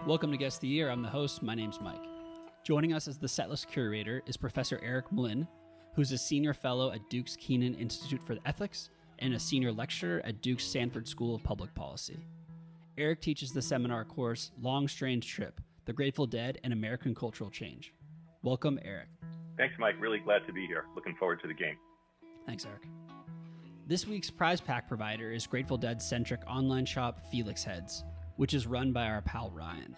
Welcome to Guest of the Year. I'm the host. My name's Mike. Joining us as the setlist curator is Professor Eric Mlyn, who's a senior fellow at Duke's Keenan Institute for Ethics and a senior lecturer at Duke's Sanford School of Public Policy. Eric teaches the seminar course Long Strange Trip, The Grateful Dead and American Cultural Change. Welcome, Eric. Thanks, Mike. Really glad to be here. Looking forward to the game. Thanks, Eric. This week's prize pack provider is Grateful Dead-centric online shop Felixheads, which is run by our pal Ryan.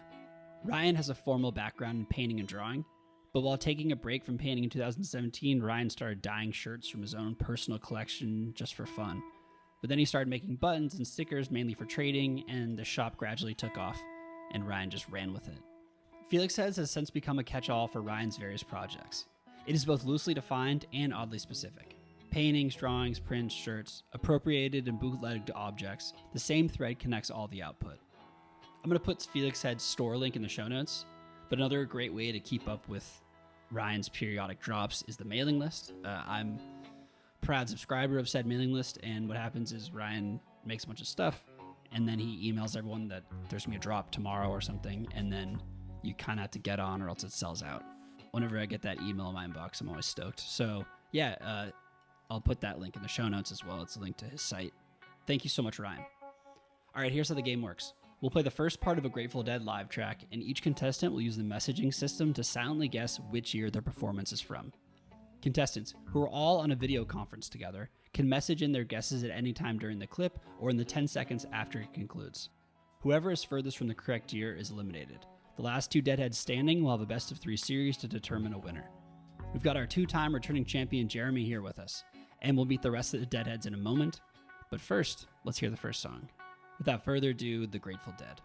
Ryan has a formal background in painting and drawing, but while taking a break from painting in 2017, Ryan started dyeing shirts from his own personal collection just for fun. But then he started making buttons and stickers mainly for trading, and the shop gradually took off, and Ryan just ran with it. Felixheads has since become a catch-all for Ryan's various projects. It is both loosely defined and oddly specific. Paintings, drawings, prints, shirts, appropriated and bootlegged objects, the same thread connects all the output. I'm going to put Felixheads' store link in the show notes, but another great way to keep up with Ryan's periodic drops is the mailing list. I'm a proud subscriber of said mailing list, and what happens is Ryan makes a bunch of stuff, and then he emails everyone that there's going to be a drop tomorrow or something, and then you kind of have to get on or else it sells out. Whenever I get that email in my inbox, I'm always stoked. So, yeah, I'll put that link in the show notes as well. It's a link to his site. Thank you so much, Ryan. All right, here's how the game works. We'll play the first part of a Grateful Dead live track, and each contestant will use the messaging system to silently guess which year their performance is from. Contestants, who are all on a video conference together, can message in their guesses at any time during the clip or in the 10 seconds after it concludes. Whoever is furthest from the correct year is eliminated. The last two Deadheads standing will have a best-of-3 series to determine a winner. We've got our two-time returning champion Jeremy here with us, and we'll meet the rest of the Deadheads in a moment. But first, let's hear the first song. Without further ado, The Grateful Dead.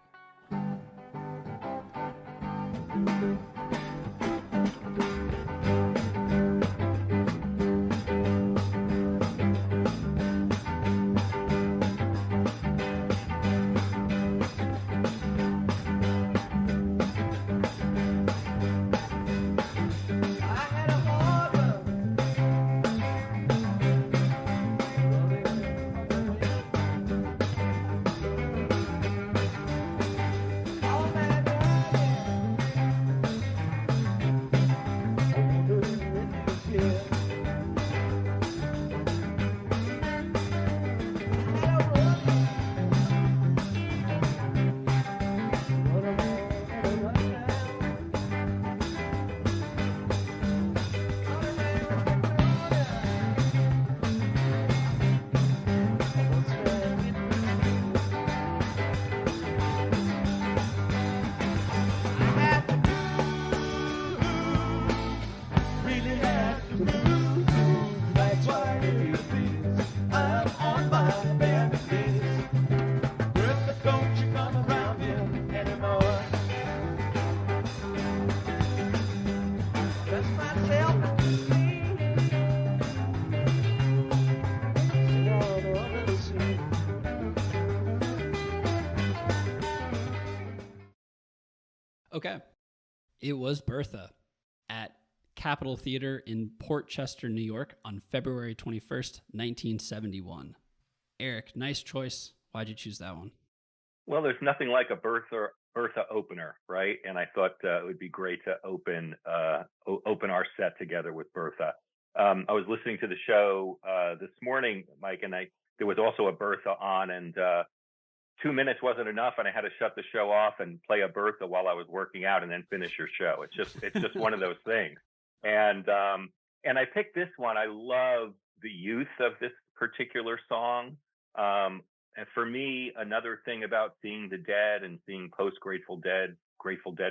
Okay. It was Bertha at Capitol Theater in Port Chester, New York on February 21st, 1971. Eric, nice choice. Why'd you choose that one? Well, there's nothing like a Bertha opener, right? And I thought it would be great to open our set together with Bertha. I was listening to the show this morning, Mike, and there was also a Bertha on, and 2 minutes wasn't enough, and I had to shut the show off and play a Bertha while I was working out, and then finish your show. It's just one of those things. And I picked this one. I love the youth of this particular song. And for me, another thing about seeing the Dead and seeing post Grateful Dead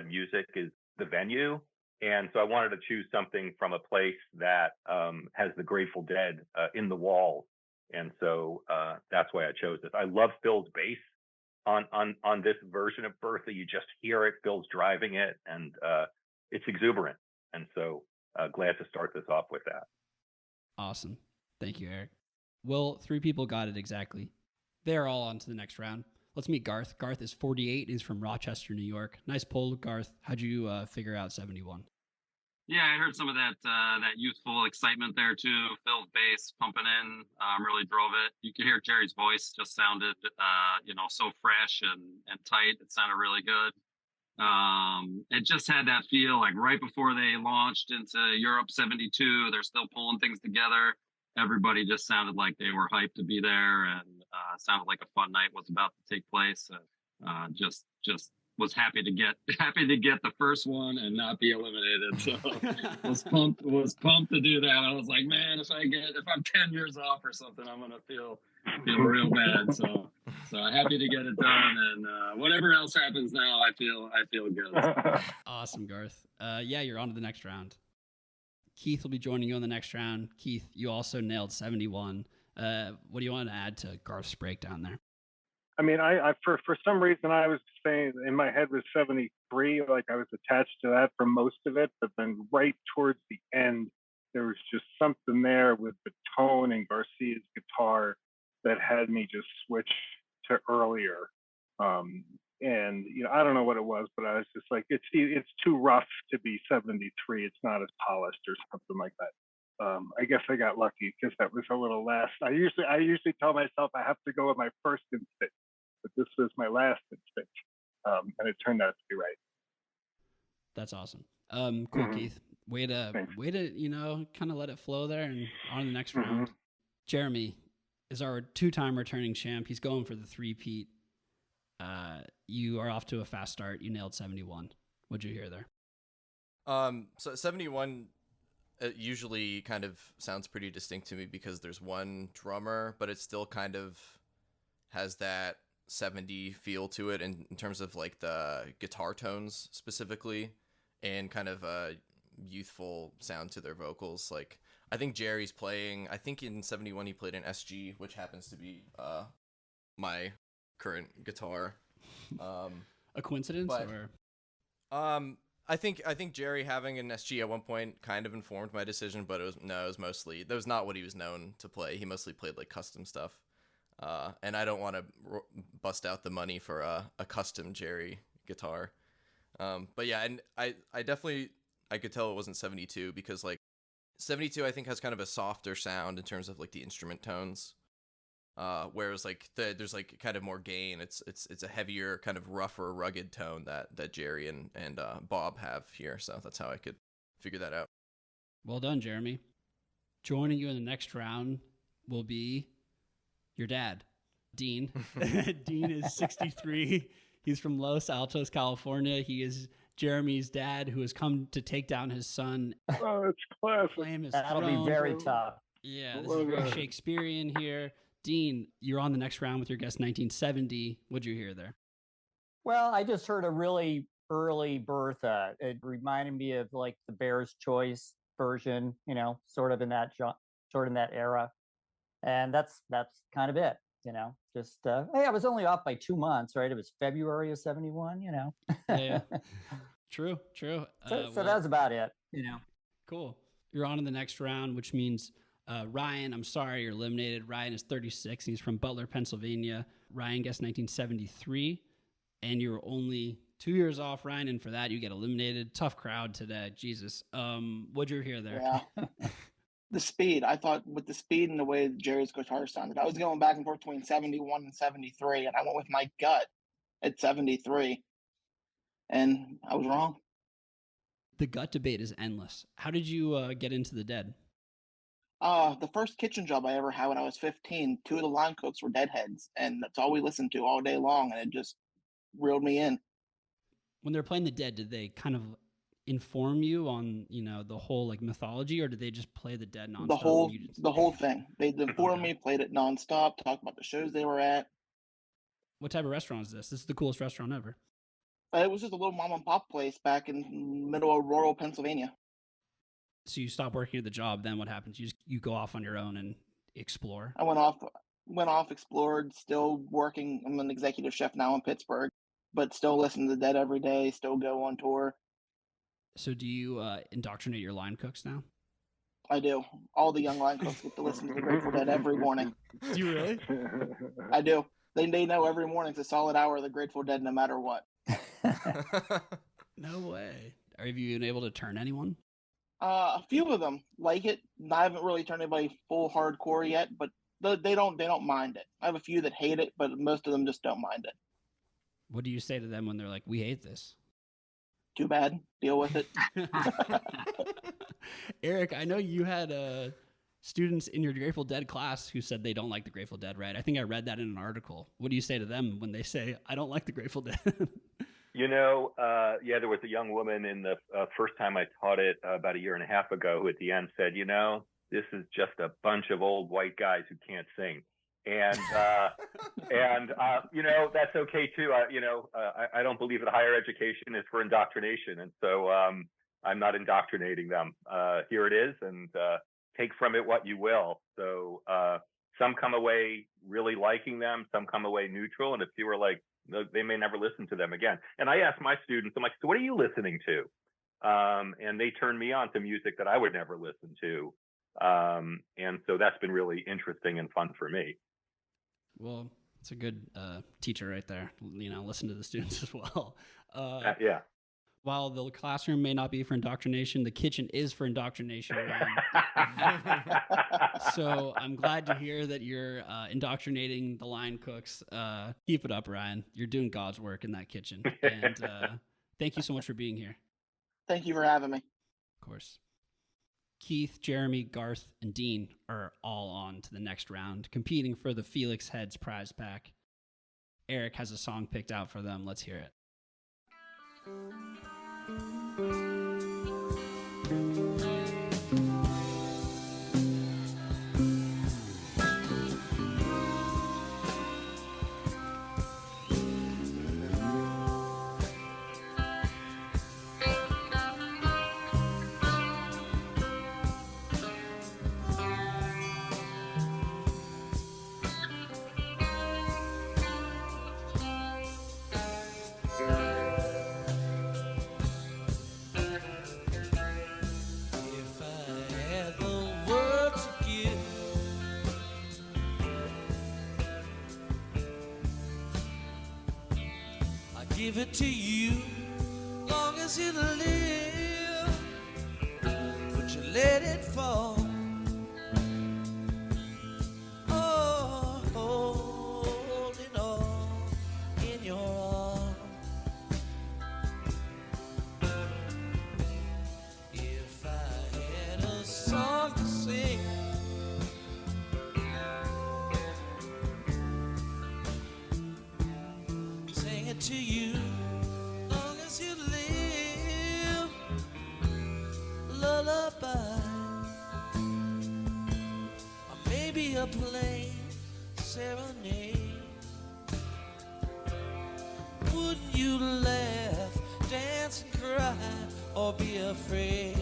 music is the venue. And so I wanted to choose something from a place that has the Grateful Dead in the walls. And so that's why I chose this. I love Phil's bass on this version of Bertha. You just hear it. Phil's driving it, and it's exuberant. And so glad to start this off with that. Awesome. Thank you, Eric. Well, 3 people got it exactly. They're all on to the next round. Let's meet Garth. Garth is 48. He's from Rochester, New York. Nice poll, Garth. How'd you figure out 71? Yeah, I heard some of that youthful excitement there too. Phil's bass pumping in really drove it. You could hear Jerry's voice just sounded, so fresh and tight. It sounded really good. It just had that feel like right before they launched into Europe 72, they're still pulling things together. Everybody just sounded like they were hyped to be there, and sounded like a fun night was about to take place. Just was happy to get the first one and not be eliminated. So was pumped to do that. I was like, man, if I'm 10 years off or something, I'm gonna feel real bad. So happy to get it done, and whatever else happens now, I feel good. Awesome, Garth. Yeah, you're on to the next round. Keith will be joining you on the next round. Keith, you also nailed 71. What do you want to add to Garth's breakdown there? I mean, I for some reason I was saying in my head was 73, like I was attached to that for most of it, but then right towards the end, there was just something there with the tone and Garcia's guitar that had me just switch to earlier. And I don't know what it was, but I was just like, it's too rough to be 73. It's not as polished or something like that. I guess I got lucky because that was a little less. I usually tell myself I have to go with my first instinct, but this was my last instinct, and it turned out to be right. That's awesome. Cool, Keith. Way to kind of let it flow there, and on to the next round. Jeremy is our 2-time returning champ. He's going for the three-peat. You are off to a fast start. You nailed 71. What'd you hear there? So 71 usually kind of sounds pretty distinct to me because there's one drummer, but it still kind of has that 70 feel to it in terms of like the guitar tones specifically, and kind of a youthful sound to their vocals. Like I think Jerry's playing, I think in 71 he played an SG, which happens to be my current guitar. A coincidence? Or I think Jerry having an SG at one point kind of informed my decision, but it was not what he was known to play. He mostly played like custom stuff. And I don't want to bust out the money for a custom Jerry guitar. But yeah, and I definitely, I could tell it wasn't 72 because like 72 I think has kind of a softer sound in terms of like the instrument tones. Whereas like there's like kind of more gain. It's a heavier, kind of rougher, rugged tone that Jerry and Bob have here. So that's how I could figure that out. Well done, Jeremy. Joining you in the next round will be your dad, Dean. Dean is 63. He's from Los Altos, California. He is Jeremy's dad, who has come to take down his son. Oh, it's classic. Claim his That'll throne. be very tough. Yeah, this is very Shakespearean here. Dean, you're on the next round with your guest 1970. What'd you hear there? Well, I just heard a really early Bertha. It reminded me of like the Bear's Choice version, sort of in that era. And that's kind of it, just, hey, I was only off by 2 months, right? It was February of 71, Yeah. True. So that's about it, Cool. You're on to the next round, which means Ryan, I'm sorry, you're eliminated. Ryan is 36. He's from Butler, Pennsylvania. Ryan guessed 1973, and you're only 2 years off, Ryan, and for that, you get eliminated. Tough crowd today. Jesus. What'd you hear there? Yeah. The speed. I thought with the speed and the way Jerry's guitar sounded, I was going back and forth between 71 and 73, and I went with my gut at 73, and I was wrong. The gut debate is endless. How did you get into the Dead? The first kitchen job I ever had when I was 15, 2 of the line cooks were Deadheads, and that's all we listened to all day long, and it just reeled me in. When they were playing the Dead, did they kind of inform you on, the whole like mythology, or did they just play the Dead nonstop? The whole thing. They informed me, played it nonstop, talked about the shows they were at. What type of restaurant is this? This is the coolest restaurant ever. It was just a little mom and pop place back in the middle of rural Pennsylvania. So you stop working at the job, then what happens? You go off on your own and explore? I went off, explored, still working. I'm an executive chef now in Pittsburgh, but still listen to the Dead every day, still go on tour. So do you indoctrinate your line cooks now? I do. All the young line cooks get to listen to the Grateful Dead every morning. Do you really? I do. They know every morning it's a solid hour of the Grateful Dead no matter what. No way. Have you been able to turn anyone? A few of them like it. I haven't really turned anybody full hardcore yet, but they don't mind it. I have a few that hate it, but most of them just don't mind it. What do you say to them when they're like, "We hate this"? Too bad. Deal with it. Eric, I know you had students in your Grateful Dead class who said they don't like the Grateful Dead, right? I think I read that in an article. What do you say to them when they say, I don't like the Grateful Dead? There was a young woman in the first time I taught it about a year and a half ago who at the end said, this is just a bunch of old white guys who can't sing. And, that's okay too. I don't believe that higher education is for indoctrination. And so I'm not indoctrinating them. Here it is. And take from it what you will. So some come away really liking them. Some come away neutral. And if you were like, they may never listen to them again. And I ask my students, I'm like, so what are you listening to? And they turn me on to music that I would never listen to. And so that's been really interesting and fun for me. Well, it's a good teacher right there. Listen to the students as well. Yeah. While the classroom may not be for indoctrination, the kitchen is for indoctrination. So I'm glad to hear that you're indoctrinating the line cooks. Keep it up, Ryan. You're doing God's work in that kitchen. And thank you so much for being here. Thank you for having me. Of course. Keith, Jeremy, Garth, and Dean are all on to the next round, competing for the Felixheads prize pack. Eric has a song picked out for them. Let's hear it. Give it to you, long as you live, but you let it fall. Oh, holding on in your arms. If I had a song to sing, sing it to you. A plain serenade. Wouldn't you laugh, dance and cry, or be afraid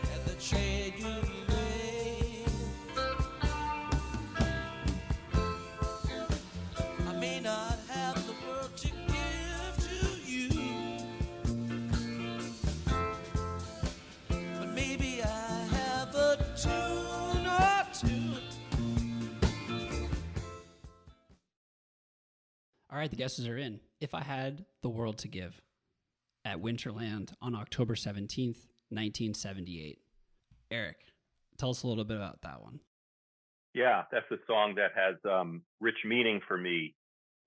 at the trade you made? I may not have the world to give to you, but maybe I have a tune. All right, the guesses are in. If I Had the World to Give at Winterland on October 17th, 1978. Eric, tell us a little bit about that one. Yeah, that's a song that has rich meaning for me.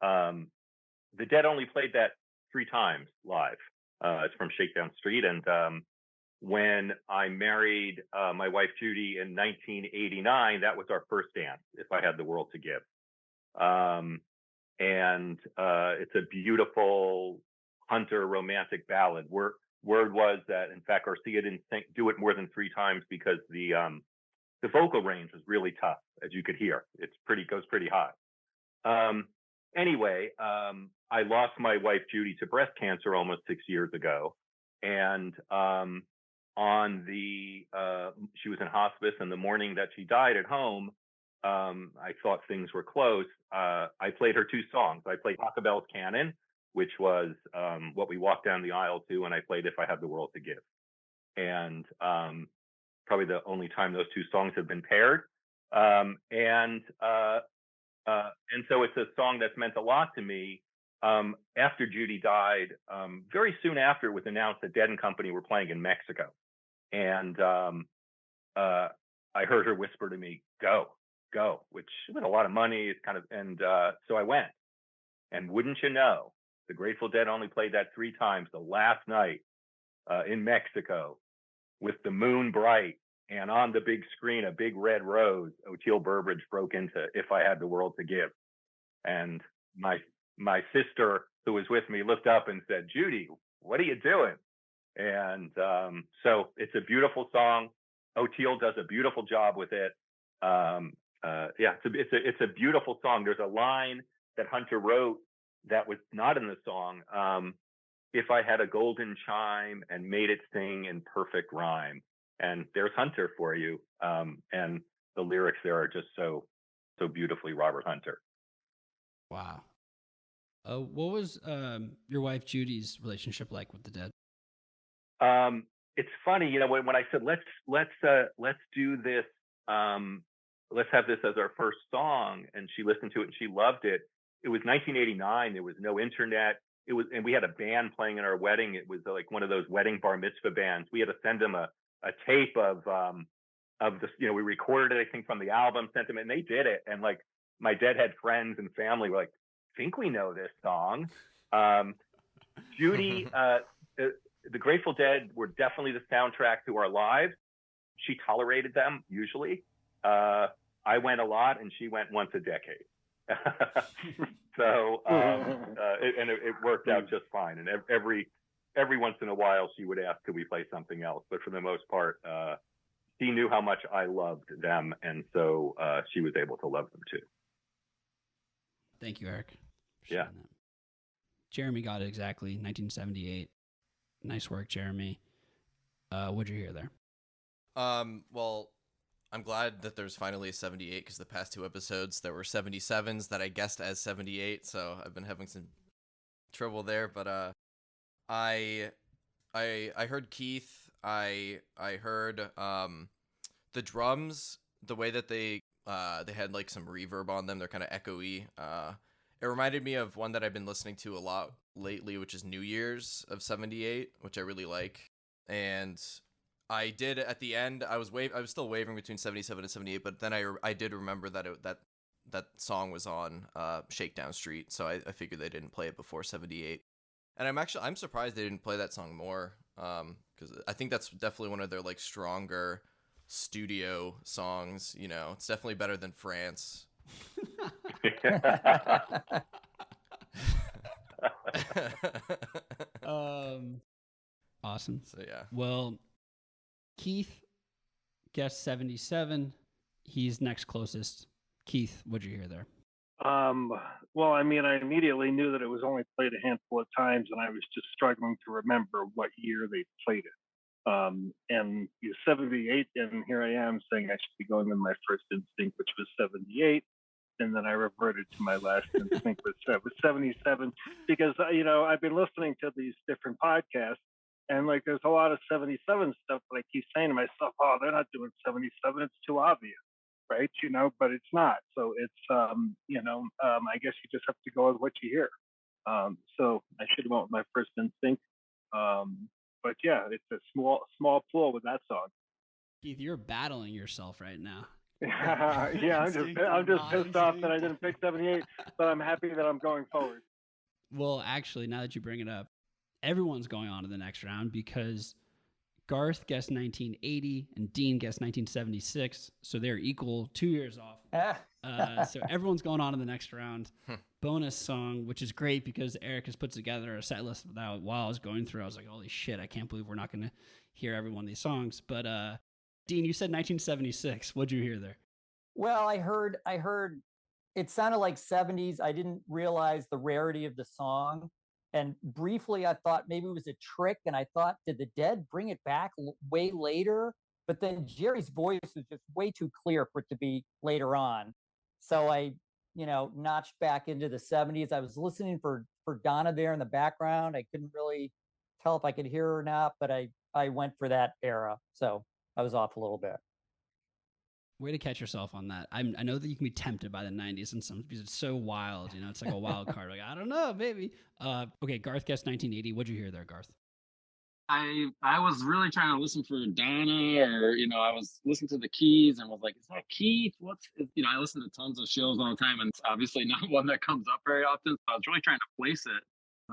The Dead only played that 3 times live. It's from Shakedown Street. And when I married my wife, Judy, in 1989, that was our first dance, If I Had the World to Give. And it's a beautiful Hunter romantic ballad. Word was that, in fact, Garcia didn't do it more than 3 times because the vocal range was really tough, as you could hear. Goes pretty high. Anyway, I lost my wife Judy to breast cancer almost 6 years ago, and she was in hospice, and the morning that she died at home, I thought things were close. I played her 2 songs. I played Hockenbell's Canon, which was what we walked down the aisle to, and I played If I Had the World to Give. And probably the only time those 2 songs have been paired. And so it's a song that's meant a lot to me. After Judy died, very soon after, it was announced that Dead & Company were playing in Mexico. And I heard her whisper to me, go, which was a lot of money. It's so I went. And wouldn't you know, The Grateful Dead only played that 3 times. The last night in Mexico with the moon bright and on the big screen, a big red rose, Oteil Burbridge broke into If I Had the World to Give. And my sister, who was with me, looked up and said, Judy, what are you doing? And so it's a beautiful song. Oteil does a beautiful job with it. It's a beautiful song. There's a line that Hunter wrote that was not in the song. If I had a golden chime and made it sing in perfect rhyme. And there's Hunter for you. And the lyrics there are just so beautifully Robert Hunter. Wow. What was your wife Judy's relationship like with the Dead? It's funny, you know, when I said let's do this, let's have this as our first song, and she listened to it and she loved it. It was 1989. There was no internet. And we had a band playing in our wedding. It was like one of those wedding bar mitzvah bands. We had to send them a tape of this, you know, we recorded it, I think, from the album, sent them, and they did it. And like my Deadhead friends and family were like, I think we know this song. Judy, the Grateful Dead were definitely the soundtrack to our lives. She tolerated them usually. I went a lot, and she went once a decade. So it worked out just fine. And every once in a while, she would ask, "Could we play something else?" But for the most part, she knew how much I loved them, and so she was able to love them too. Thank you, Eric. Yeah. Jeremy got it exactly. 1978. Nice work, Jeremy. What'd you hear there? Well, I'm glad that there's finally a 78, because the past 2 episodes there were 77s that I guessed as 78, so I've been having some trouble there. But I heard Keith. I heard the drums, the way that they had like some reverb on them. They're kind of echoey. It reminded me of one that I've been listening to a lot lately, which is New Year's of 78, which I really like. And I did at the end, I was still wavering between 77 and 78, but then I did remember that that song was on Shakedown Street, so I figured they didn't play it before 78. And I'm surprised they didn't play that song more, because I think that's definitely one of their like stronger studio songs. You know, it's definitely better than France. Awesome. So yeah. Well, Keith guessed 77. He's next closest. Keith, what'd you hear there? Well, I mean, I immediately knew that it was only played a handful of times, and I was just struggling to remember what year they played it. And 78, and here I am saying I should be going with my first instinct, which was 78. And then I reverted to my last instinct, which was 77, because, you know, I've been listening to these different podcasts, and like there's a lot of 77 stuff, but I keep saying to myself, oh, they're not doing 77. It's too obvious, right? You know, but it's not. So it's, I guess you just have to go with what you hear. So I should have went with my first instinct. But yeah, it's a small pool with that song. Keith, you're battling yourself right now. Yeah, I'm just pissed off that I didn't pick 78, but I'm happy that I'm going forward. Well, actually, now that you bring it up, everyone's going on to the next round because Garth guessed 1980 and Dean guessed 1976, so they're equal, 2 years off. So everyone's going on to the next round. Bonus song, which is great because Eric has put together a set list while I was going through. I was like, holy shit, I can't believe we're not going to hear every one of these songs. But Dean, you said 1976. What'd you hear there? Well, I heard it sounded like 70s. I didn't realize the rarity of the song. And briefly, I thought maybe it was a trick. And I thought, did the Dead bring it back way later? But then Jerry's voice was just way too clear for it to be later on. So I, notched back into the 70s. I was listening for Donna there in the background. I couldn't really tell if I could hear her or not, but I went for that era. So I was off a little bit. Way to catch yourself on that. I know that you can be tempted by the 90s and some because it's so wild. It's like a wild card. Like, I don't know, maybe. Okay, Garth guessed 1980. What'd you hear there, Garth? I was really trying to listen for Donna, or I was listening to the keys and was like, is that Keith? I listen to tons of shows all the time, and it's obviously not one that comes up very often. So I was really trying to place it.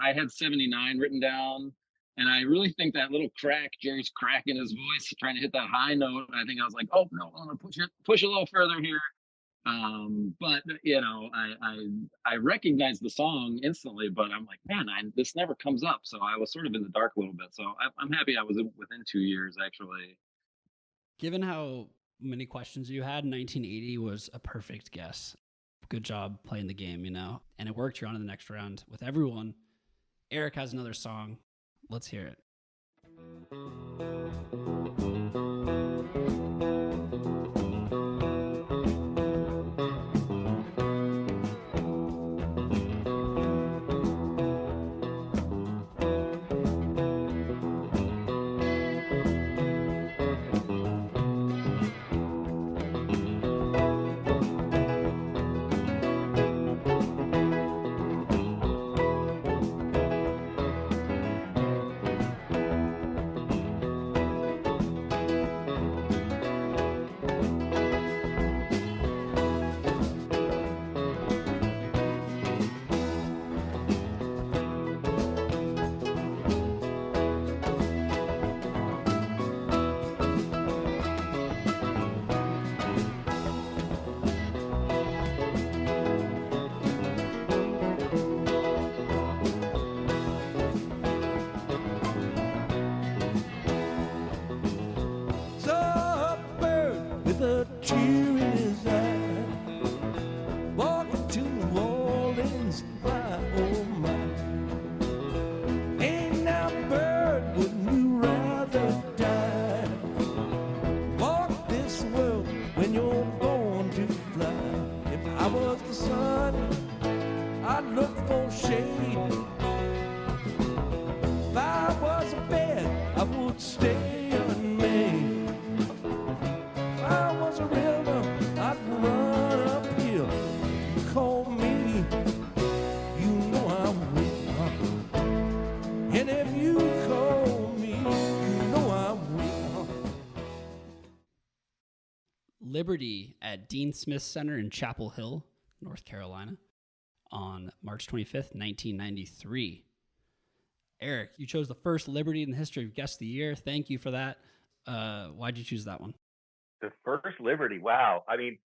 I had 79 written down, and I really think that little crack, Jerry's crack in his voice, trying to hit that high note. I think I was like, oh no, I'm gonna push a little further here. But you know, I recognized the song instantly, but I'm like, man, this never comes up. So I was sort of in the dark a little bit. So I'm happy I was within 2 years actually. Given how many questions you had, 1980 was a perfect guess. Good job playing the game, you know, and it worked. You're on to the next round with everyone. Eric has another song. Let's hear it. Saw a bird with a tear in his eye, walking to New Orleans by oh my. Ain't now bird, wouldn't you rather die? Walk this world when you're born to fly. If I was the sun, I'd look for shade. If I was a bed, I would stay unmade. If I was a river, I'd run uphill. If you call me, you know I will. And if you call me, you know I will. Liberty at Dean Smith Center in Chapel Hill, North Carolina, on March 25th, 1993. Eric, you chose the first Liberty in the history of Guest of the Year. Thank you for that. Why'd you choose that one? The first Liberty. Wow. I mean,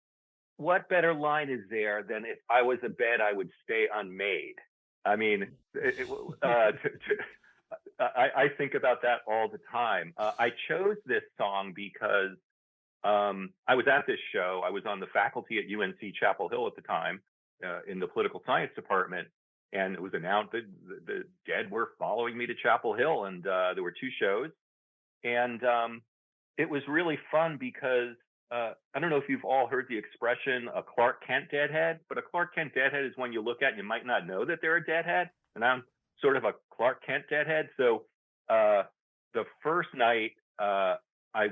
what better line is there than if I was a bed, I would stay unmade? I mean, I think about that all the time. I chose this song because I was at this show. I was on the faculty at UNC Chapel Hill at the time in the political science department. And it was announced that the Dead were following me to Chapel Hill, and there were two shows. And it was really fun because I don't know if you've all heard the expression a Clark Kent deadhead, but a Clark Kent deadhead is one you look at and you might not know that they're a deadhead. And I'm sort of a Clark Kent deadhead. So the first night I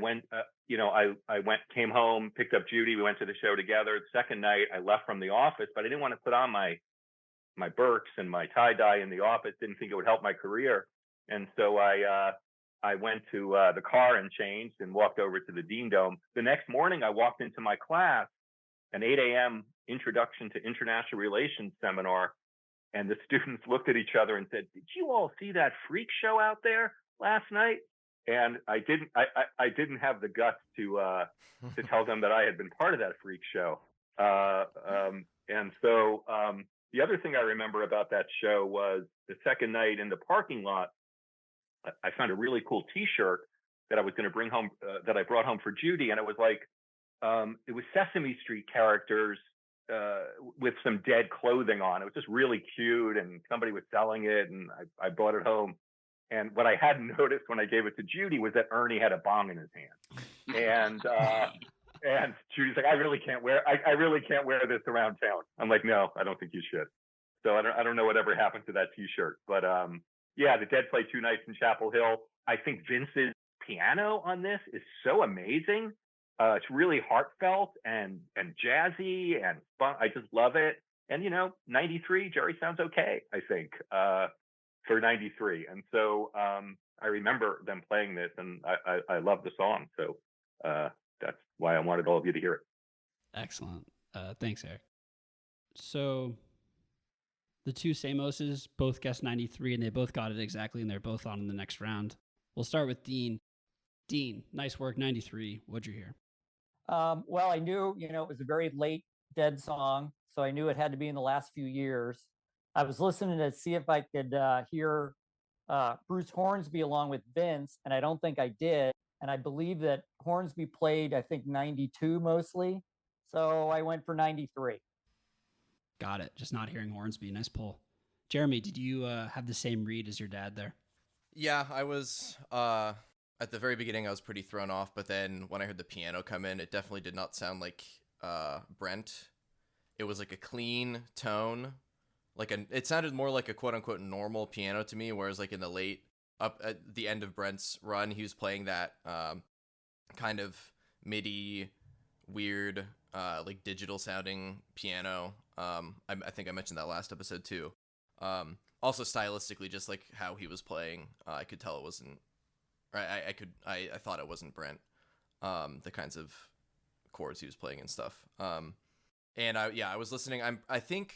went, I came home, picked up Judy. We went to the show together. The second night I left from the office, but I didn't want to put on my Birks and my tie-dye in the office. Didn't think it would help my career. And so I went to the car and changed and walked over to the Dean Dome. The next morning, I walked into my class, an 8 a.m. Introduction to International Relations seminar, and the students looked at each other and said, "Did you all see that freak show out there last night?" And I didn't have the guts to tell them that I had been part of that freak show. And so the other thing I remember about that show was the second night in the parking lot, I found a really cool T-shirt that I was going to bring home, that I brought home for Judy, and it was like it was Sesame Street characters with some Dead clothing on. It was just really cute, and somebody was selling it, and I brought it home. And what I hadn't noticed when I gave it to Judy was that Ernie had a bong in his hand, and Judy's like, I really can't wear this around town. I'm like, no, I don't think you should. So I don't know whatever happened to that T-shirt, but yeah, the Dead played two nights in Chapel Hill. I think Vince's piano on this is so amazing. It's really heartfelt and jazzy and fun. I just love it. And 93, Jerry sounds okay, I think, for 93. And so I remember them playing this, and I love the song. So that's why I wanted all of you to hear it. Excellent. Thanks, Eric. So The two Samoses both guessed 93, and they both got it exactly, and they're both on in the next round. We'll start with Dean. Dean, nice work, 93. What'd you hear? Well, I knew, it was a very late Dead song, so I knew it had to be in the last few years. I was listening to see if I could hear Bruce Hornsby along with Vince, and I don't think I did. And I believe that Hornsby played, I think, 92 mostly. So I went for 93. Got it. Just not hearing Hornsby. Nice pull. Jeremy, did you have the same read as your dad there? Yeah, I was, at the very beginning, I was pretty thrown off, but then when I heard the piano come in, it definitely did not sound like Brent. It was like a clean tone. It sounded more like a quote-unquote normal piano to me, whereas like in the late, up at the end of Brent's run, he was playing that kind of MIDI, weird, like digital sounding piano. I think I mentioned that last episode too. Also stylistically, just like how he was playing, I could tell it wasn't. I thought it wasn't Brent. The kinds of chords he was playing and stuff. And I was listening. I think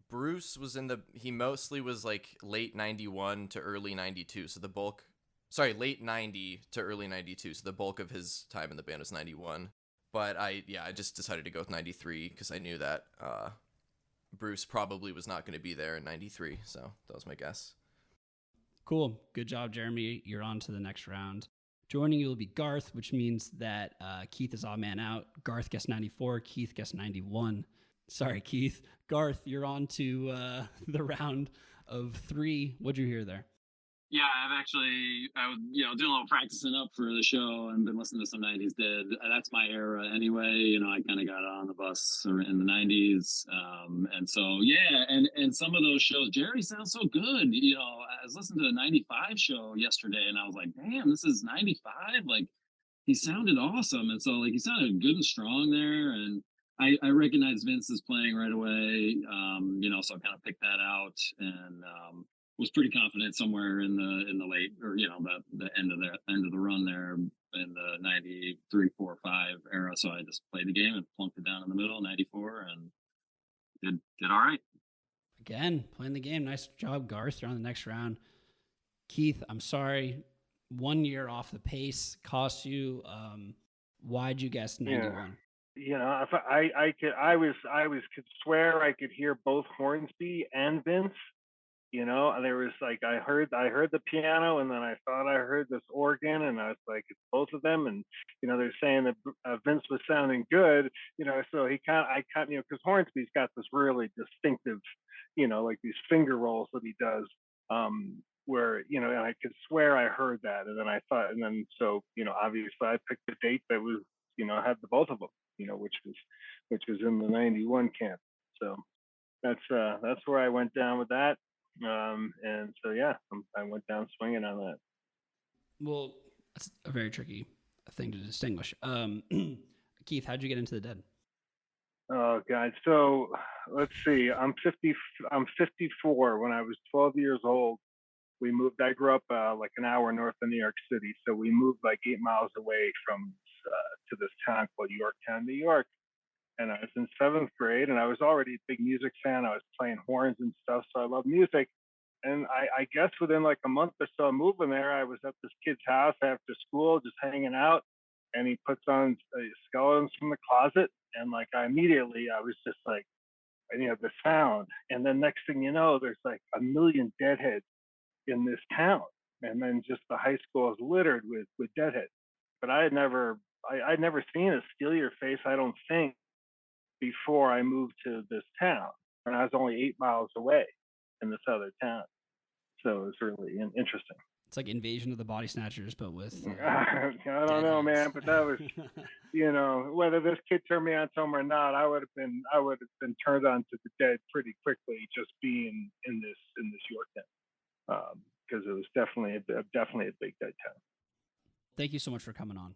Bruce was he mostly was like late 91 to early 92. So late 90 to early 92. So the bulk of his time in the band was 91. But I just decided to go with 93 because I knew that Bruce probably was not going to be there in 93. So that was my guess. Cool. Good job, Jeremy. You're on to the next round. Joining you will be Garth, which means that Keith is odd man out. Garth guessed 94. Keith guessed 91. Sorry, Keith. Garth, you're on to the round of 3. What'd you hear there? Yeah, I was, doing a little practicing up for the show and been listening to some 90s Dead. That's my era anyway. I kind of got on the bus in the 90s. And so, yeah, and some of those shows, Jerry sounds so good. I was listening to the 95 show yesterday and I was like, damn, this is 95? Like, he sounded awesome. And so, like, he sounded good and strong there. And I recognized Vince's playing right away, so I kind of picked that out and was pretty confident somewhere in the late or the end of the run there in the 93, 4, 5 era. So I just played the game and plunked it down in the middle, 94, and did all right. Again, playing the game. Nice job, Garth. You're on the next round. Keith, I'm sorry. 1 year off the pace cost you. Why'd you guess 91? If I could swear I could hear both Hornsby and Vince. There was like I heard the piano, and then I thought I heard this organ, and I was like, it's both of them. And they're saying that Vince was sounding good. So because Hornsby's got this really distinctive, like these finger rolls that he does, where and I could swear I heard that, and then I thought, and then so obviously I picked the date that was had the both of them. Which was in the 91 camp. So that's where I went down with that. And so, I went down swinging on that. Well, that's a very tricky thing to distinguish. Keith, how'd you get into the Dead? Oh God. So let's see. I'm 54. When I was 12 years old, we moved. I grew up like an hour north of New York City. So we moved like 8 miles away from to this town called Yorktown, New York. And I was in 7th grade, and I was already a big music fan. I was playing horns and stuff, so I love music. And I guess within like a month or so of moving there, I was at this kid's house after school, just hanging out. And he puts on Skeletons from the Closet, and like I was just like, the sound. And then next thing you know, there's like a million Deadheads in this town, and then just the high school is littered with Deadheads. But I'd never seen a Steal Your Face, I don't think, before I moved to this town. And I was only 8 miles away in this other town. So it was really interesting. It's like Invasion of the Body Snatchers, but with... I don't know, man, but that was, whether this kid turned me on to him or not, I would have been turned on to the Dead pretty quickly, just being in this Yorktown, because it was definitely a big Dead town. Thank you so much for coming on.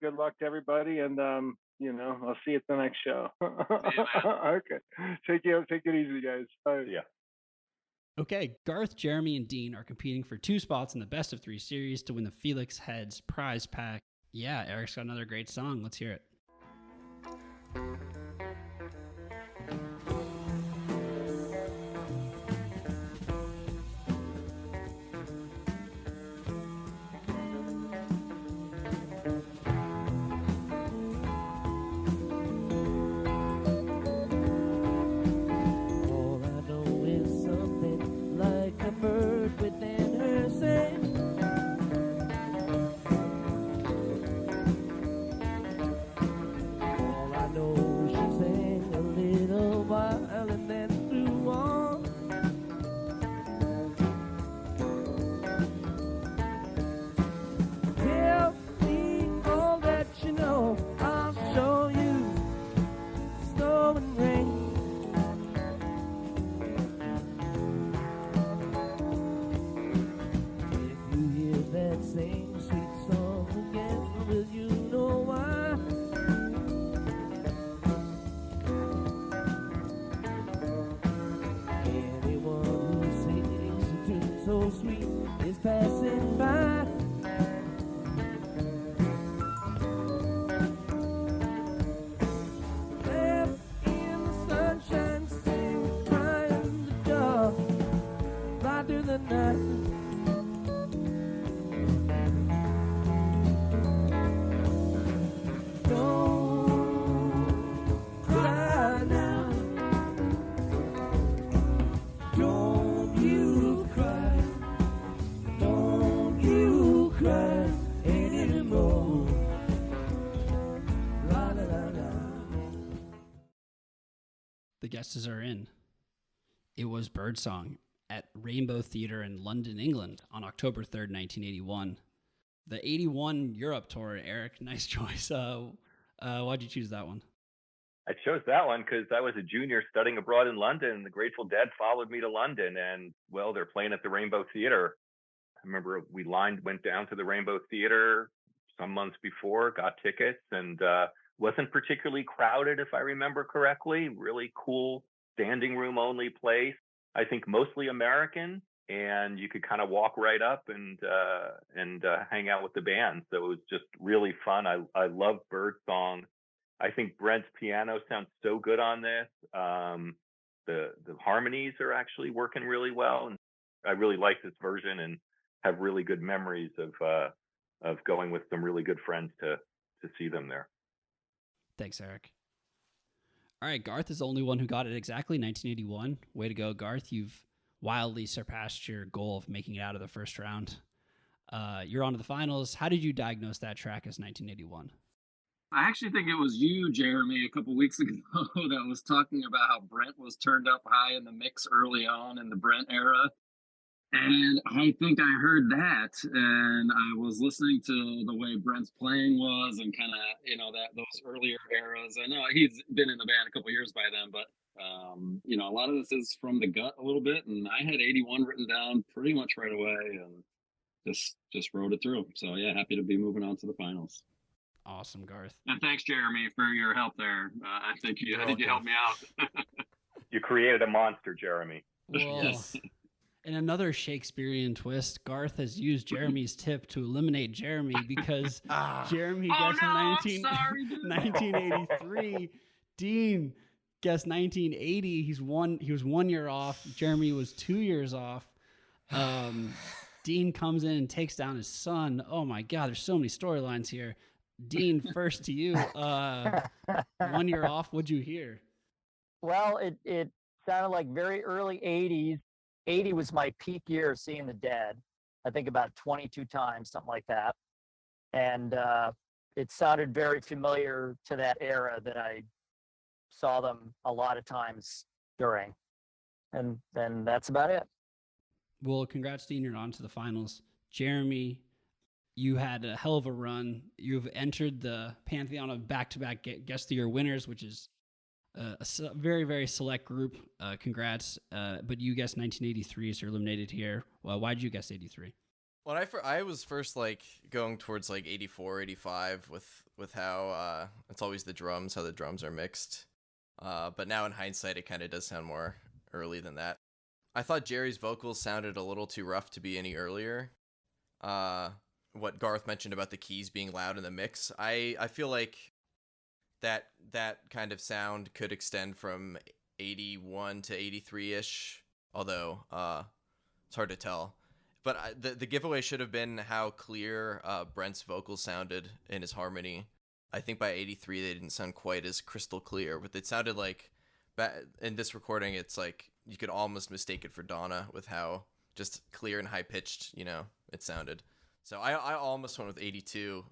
Good luck to everybody, and I'll see you at the next show. Okay, take it easy, guys. Bye. Yeah. Okay, Garth, Jeremy, and Dean are competing for 2 spots in the Best of 3 series to win the Felixheads prize pack. Yeah, Eric's got another great song. Let's hear it. so sweet is passing by. Left in the sunshine, sing, cry in the dark, fly through the night. The guesses are in. It was Birdsong at Rainbow Theatre in London, England on October 3rd, 1981. The 81 Europe tour, Eric, nice choice. Why'd you choose that one? I chose that one because I was a junior studying abroad in London, and the Grateful Dead followed me to London, and, well, they're playing at the Rainbow Theatre. I remember we went down to the Rainbow Theatre some months before, got tickets, and wasn't particularly crowded, if I remember correctly. Really cool standing room only place. I think mostly American, and you could kind of walk right up and hang out with the band. So it was just really fun. I love Birdsong. I think Brent's piano sounds so good on this. The harmonies are actually working really well, and I really like this version and have really good memories of going with some really good friends to see them there. Thanks, Eric. All right, Garth is the only one who got it exactly, 1981. Way to go, Garth. You've wildly surpassed your goal of making it out of the first round. You're on to the finals. How did you diagnose that track as 1981? I actually think it was you, Jeremy, a couple weeks ago that was talking about how Brent was turned up high in the mix early on in the Brent era. And I think I heard that, and I was listening to the way Brent's playing was, and kind of, those earlier eras. I know he's been in the band a couple years by then, but a lot of this is from the gut a little bit. And I had 81 written down pretty much right away, and just wrote it through. So yeah, happy to be moving on to the finals. Awesome, Garth. And thanks, Jeremy, for your help there. I think you helped me out. You created a monster, Jeremy. Well, yes. In another Shakespearean twist, Garth has used Jeremy's tip to eliminate Jeremy because Jeremy guessed 1983. Dean guessed 1980. He was 1 year off. Jeremy was 2 years off. Dean comes in and takes down his son. Oh my God, there's so many storylines here. Dean, first to you. 1 year off. What'd you hear? Well, it sounded like very early 80s. 80 was my peak year of seeing the Dead. I think about 22 times, something like that. And it sounded very familiar to that era that I saw them a lot of times during. And then that's about it. Well, congrats, Dean. You're on to the finals. Jeremy, you had a hell of a run. You've entered the pantheon of back-to-back Guest of the Year winners, which is a very, very select group. Congrats. But you guessed 1983, so you're eliminated here. Well, why did you guess 83? When I was first going towards 84, 85 with how it's always the drums, how the drums are mixed. But now in hindsight, it kind of does sound more early than that. I thought Jerry's vocals sounded a little too rough to be any earlier. What Garth mentioned about the keys being loud in the mix, I feel like that kind of sound could extend from 81 to 83-ish, although it's hard to tell. But the giveaway should have been how clear Brent's vocals sounded in his harmony. I think by 83 they didn't sound quite as crystal clear, but it sounded like in this recording it's like you could almost mistake it for Donna with how just clear and high pitched it sounded. So I almost went with 82.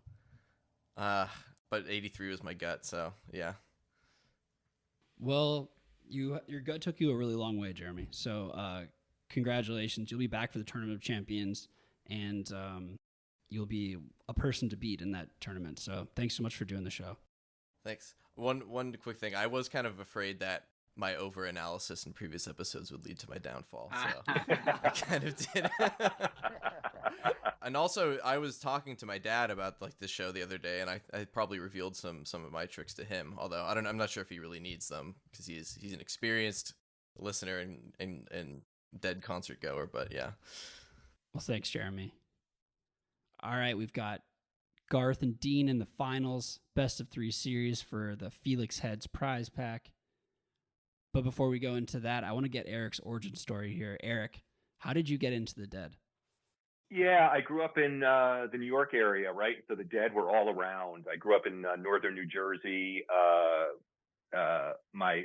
But 83 was my gut, so yeah. Well, your gut took you a really long way, Jeremy. So congratulations. You'll be back for the Tournament of Champions, and you'll be a person to beat in that tournament. So thanks so much for doing the show. Thanks. One quick thing. I was kind of afraid that my over-analysis in previous episodes would lead to my downfall, so I kind of did. And also, I was talking to my dad about the show the other day, and I probably revealed some of my tricks to him. Although I'm not sure if he really needs them because he's an experienced listener and Dead concert goer. But yeah. Well, thanks, Jeremy. All right, we've got Garth and Dean in the finals, best of 3 series for the Felixheads prize pack. But before we go into that, I want to get Eric's origin story here. Eric, how did you get into the Dead? Yeah, I grew up in the New York area, right? So the Dead were all around. I grew up in northern New Jersey. My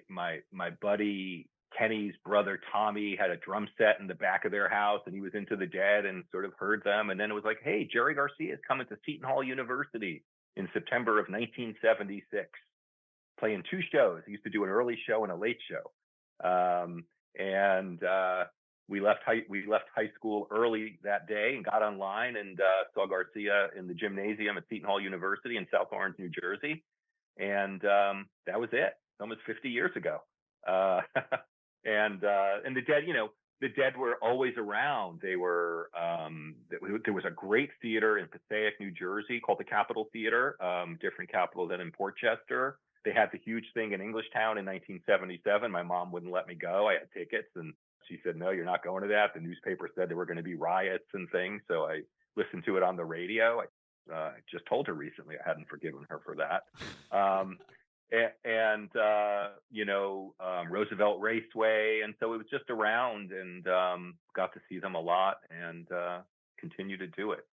buddy Kenny's brother Tommy had a drum set in the back of their house, and he was into the Dead and sort of heard them. And then it was like, hey, Jerry Garcia is coming to Seton Hall University in September of 1976, playing 2 shows. He used to do an early show and a late show. We left high school early that day and got online and saw Garcia in the gymnasium at Seton Hall University in South Orange, New Jersey. And that was it. Almost 50 years ago. And the Dead, the Dead were always around. They were, there was a great theater in Passaic, New Jersey called the Capitol Theater, different Capitol than in Port Chester. They had the huge thing in Englishtown in 1977. My mom wouldn't let me go. I had tickets and she said, no, you're not going to that. The newspaper said there were going to be riots and things. So I listened to it on the radio. I just told her recently I hadn't forgiven her for that. Roosevelt Raceway. And so it was just around and got to see them a lot and continue to do it.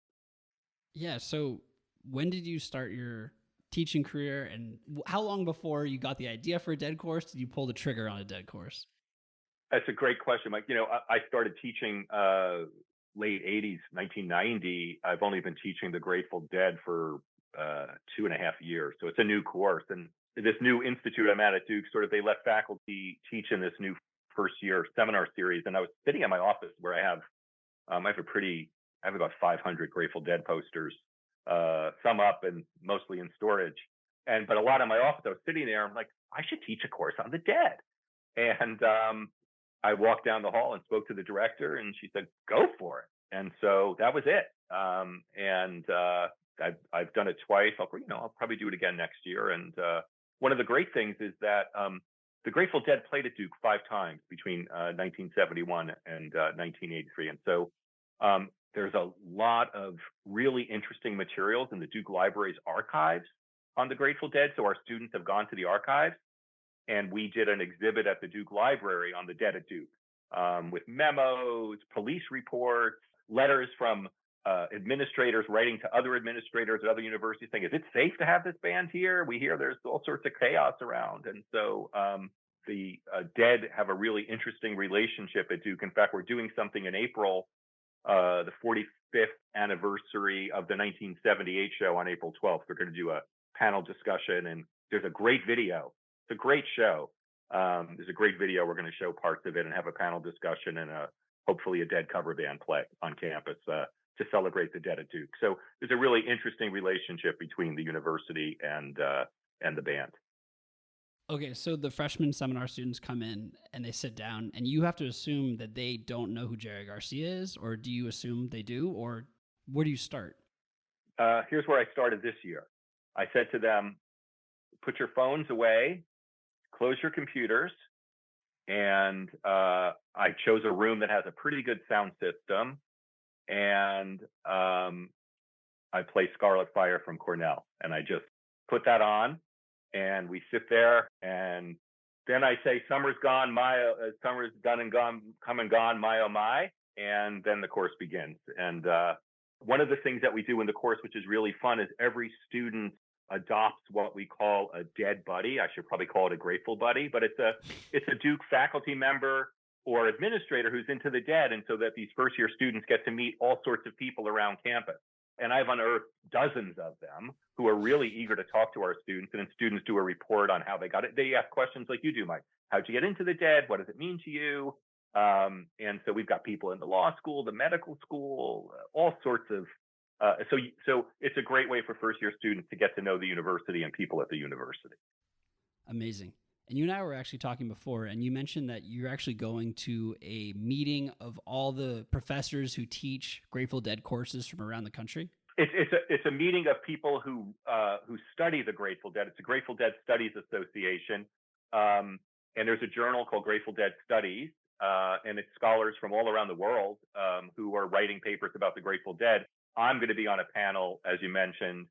Yeah. So when did you start your teaching career, and how long before you got the idea for a Dead course did you pull the trigger on a Dead course? That's a great question, Mike. I started teaching late 80s, 1990. I've only been teaching the Grateful Dead for 2.5 years. So it's a new course. And this new institute I'm at Duke, they let faculty teach in this new first year seminar series. And I was sitting in my office where I have about 500 Grateful Dead posters, some up and mostly in storage. But a lot in my office, I was sitting there. I'm like, I should teach a course on the Dead. And I walked down the hall and spoke to the director, and she said, "Go for it." And so that was it. I've done it twice. I'll probably do it again next year. And one of the great things is that the Grateful Dead played at Duke 5 times between 1971 and 1983. And so there's a lot of really interesting materials in the Duke Library's archives on the Grateful Dead. So our students have gone to the archives. And we did an exhibit at the Duke Library on the Dead at Duke with memos, police reports, letters from administrators writing to other administrators at other universities saying, is it safe to have this band here? We hear there's all sorts of chaos around. And so the Dead have a really interesting relationship at Duke. In fact, we're doing something in April, the 45th anniversary of the 1978 show on April 12th. We're going to do a panel discussion, and there's a great video. It's a great show. There's a great video. We're going to show parts of it and have a panel discussion and hopefully a Dead cover band play on campus to celebrate the Dead at Duke. So there's a really interesting relationship between the university and the band. Okay, so the freshman seminar students come in and they sit down, and you have to assume that they don't know who Jerry Garcia is, or do you assume they do, or where do you start? Here's where I started this year. I said to them, put your phones away, close your computers, and I chose a room that has a pretty good sound system, and I play Scarlet Fire from Cornell, and I just put that on, and we sit there, and then I say, summer's gone, summer's done and gone, come and gone, my oh my, and then the course begins. And one of the things that we do in the course, which is really fun, is every student adopts what we call a Dead buddy. I should probably call it a Grateful buddy, but it's a Duke faculty member or administrator who's into the Dead, and so that these first year students get to meet all sorts of people around campus. And I've unearthed dozens of them who are really eager to talk to our students, and then students do a report on how they got it. They ask questions like you do, Mike. How'd you get into the Dead? What does it mean to you? And so we've got people in the law school, the medical school, all sorts of so it's a great way for first year students to get to know the university and people at the university. Amazing. And you and I were actually talking before, and you mentioned that you're actually going to a meeting of all the professors who teach Grateful Dead courses from around the country. It's a meeting of people who study the Grateful Dead. It's a Grateful Dead Studies Association, and there's a journal called Grateful Dead Studies. and it's scholars from all around the world who are writing papers about the Grateful Dead. I'm going to be on a panel, as you mentioned,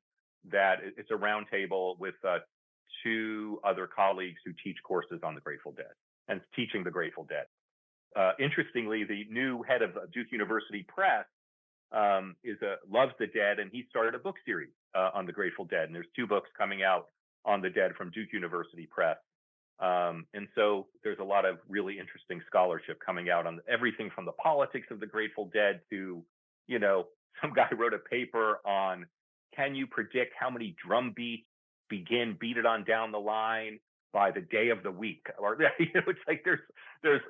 that it's a roundtable with 2 other colleagues who teach courses on the Grateful Dead and teaching the Grateful Dead. Interestingly, the new head of Duke University Press loves the Dead, and he started a book series on the Grateful Dead. And there's 2 books coming out on the Dead from Duke University Press. And so there's a lot of really interesting scholarship coming out on everything from the politics of the Grateful Dead to, some guy wrote a paper on, can you predict how many drum beats begin Beat It On Down the Line by the day of the week? Or, it's like there's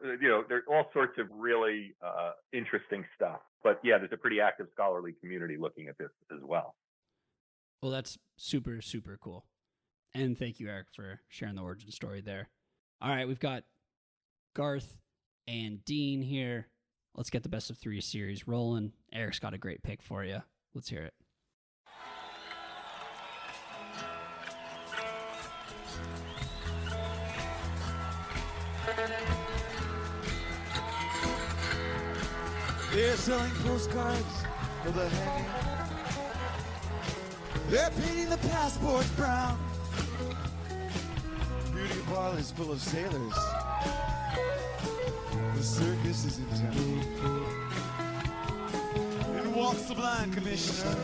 all sorts of really interesting stuff. But yeah, there's a pretty active scholarly community looking at this as well. Well, that's super, super cool. And thank you, Eric, for sharing the origin story there. All right, we've got Garth and Dean here. Let's get the best of 3 series rolling. Eric's got a great pick for you. Let's hear it. They're selling postcards for the hanging. They're painting the passports brown. Beauty parlors full of sailors. The circus is in town. In walks the blind commissioner.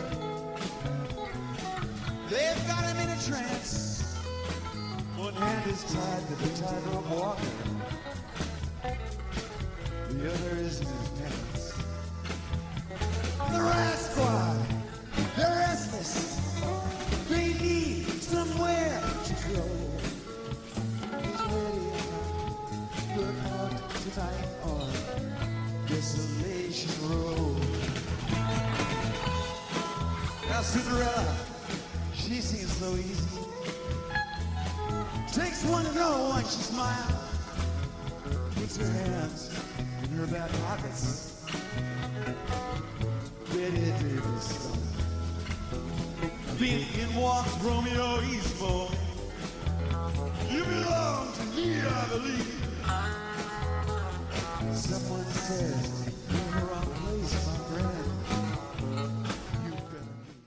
They've got him in a trance. One hand is tied to the tightrope walker. The other is in his pants. The Rat Squad, they're restless. They need somewhere to go. He's ready to look out tonight on Desolation Row. Now Cinderella, she seems so easy. Takes one to know when she smiles. Puts her hands in her back pockets. Betty Davis. In walks Romeo Eastbourne. You belong to me, I believe. Someone says you're in the wrong place, my friend. You better leave.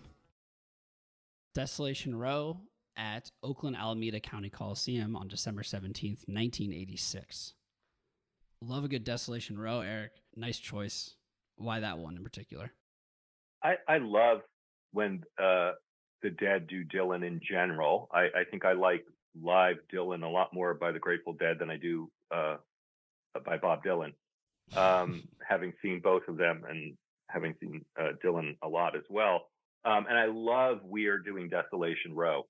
Desolation Row at Oakland Alameda County Coliseum on December 17th, 1986. Love a good Desolation Row, Eric. Nice choice. Why that one in particular? I love when the Dead do Dylan in general. I think I like live Dylan a lot more by the Grateful Dead than I do by Bob Dylan. Having seen both of them and having seen Dylan a lot as well. And I love We're doing Desolation Row.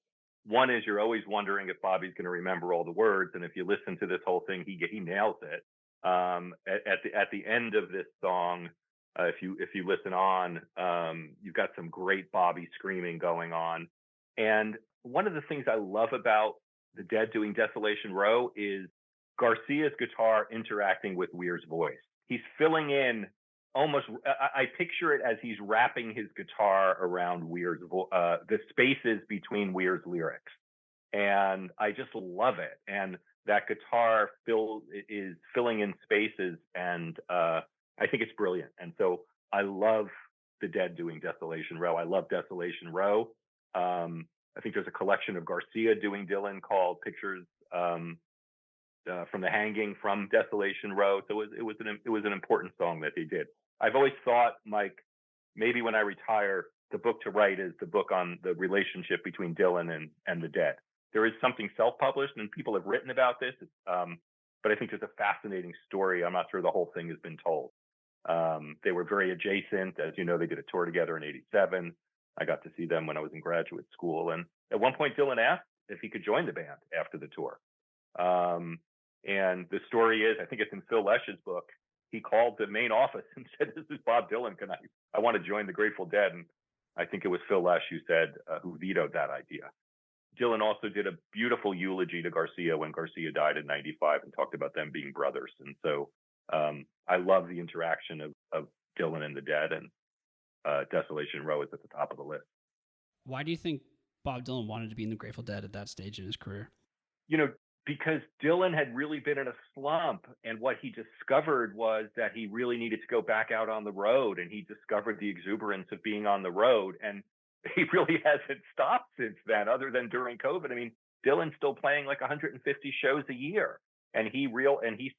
One is you're always wondering if Bobby's going to remember all the words, and if you listen to this whole thing, he nails it. At the end of this song, if you listen on, you've got some great Bobby screaming going on. And one of the things I love about the Dead doing Desolation Row is Garcia's guitar interacting with Weir's voice. He's filling in almost, I picture it as he's wrapping his guitar around Weir's the spaces between Weir's lyrics. And I just love it. And that guitar is filling in spaces, and I think it's brilliant. And so I love the Dead doing Desolation Row. I love Desolation Row. I think there's a collection of Garcia doing Dylan called Pictures from the Hanging from Desolation Row. So it was an important song that they did. I've always thought, Mike, maybe when I retire, the book to write is the book on the relationship between Dylan and the Dead. There is something self-published, and people have written about this, but I think there's a fascinating story. I'm not sure the whole thing has been told. They were very adjacent. As you know, they did a tour together in '87. I got to see them when I was in graduate school. And at one point, Dylan asked if he could join the band after the tour. And the story is, I think it's in Phil Lesch's book, he called the main office and said, "This is Bob Dylan. I want to join the Grateful Dead." And I think it was Phil Lesch who vetoed that idea. Dylan also did a beautiful eulogy to Garcia when Garcia died in '95 and talked about them being brothers. And so I love the interaction of Dylan and the Dead, and Desolation Row is at the top of the list. Why do you think Bob Dylan wanted to be in the Grateful Dead at that stage in his career? because Dylan had really been in a slump, and what he discovered was that he really needed to go back out on the road, and he discovered the exuberance of being on the road, and he really hasn't stopped since then, other than during COVID. I mean, Dylan's still playing like 150 shows a year, and he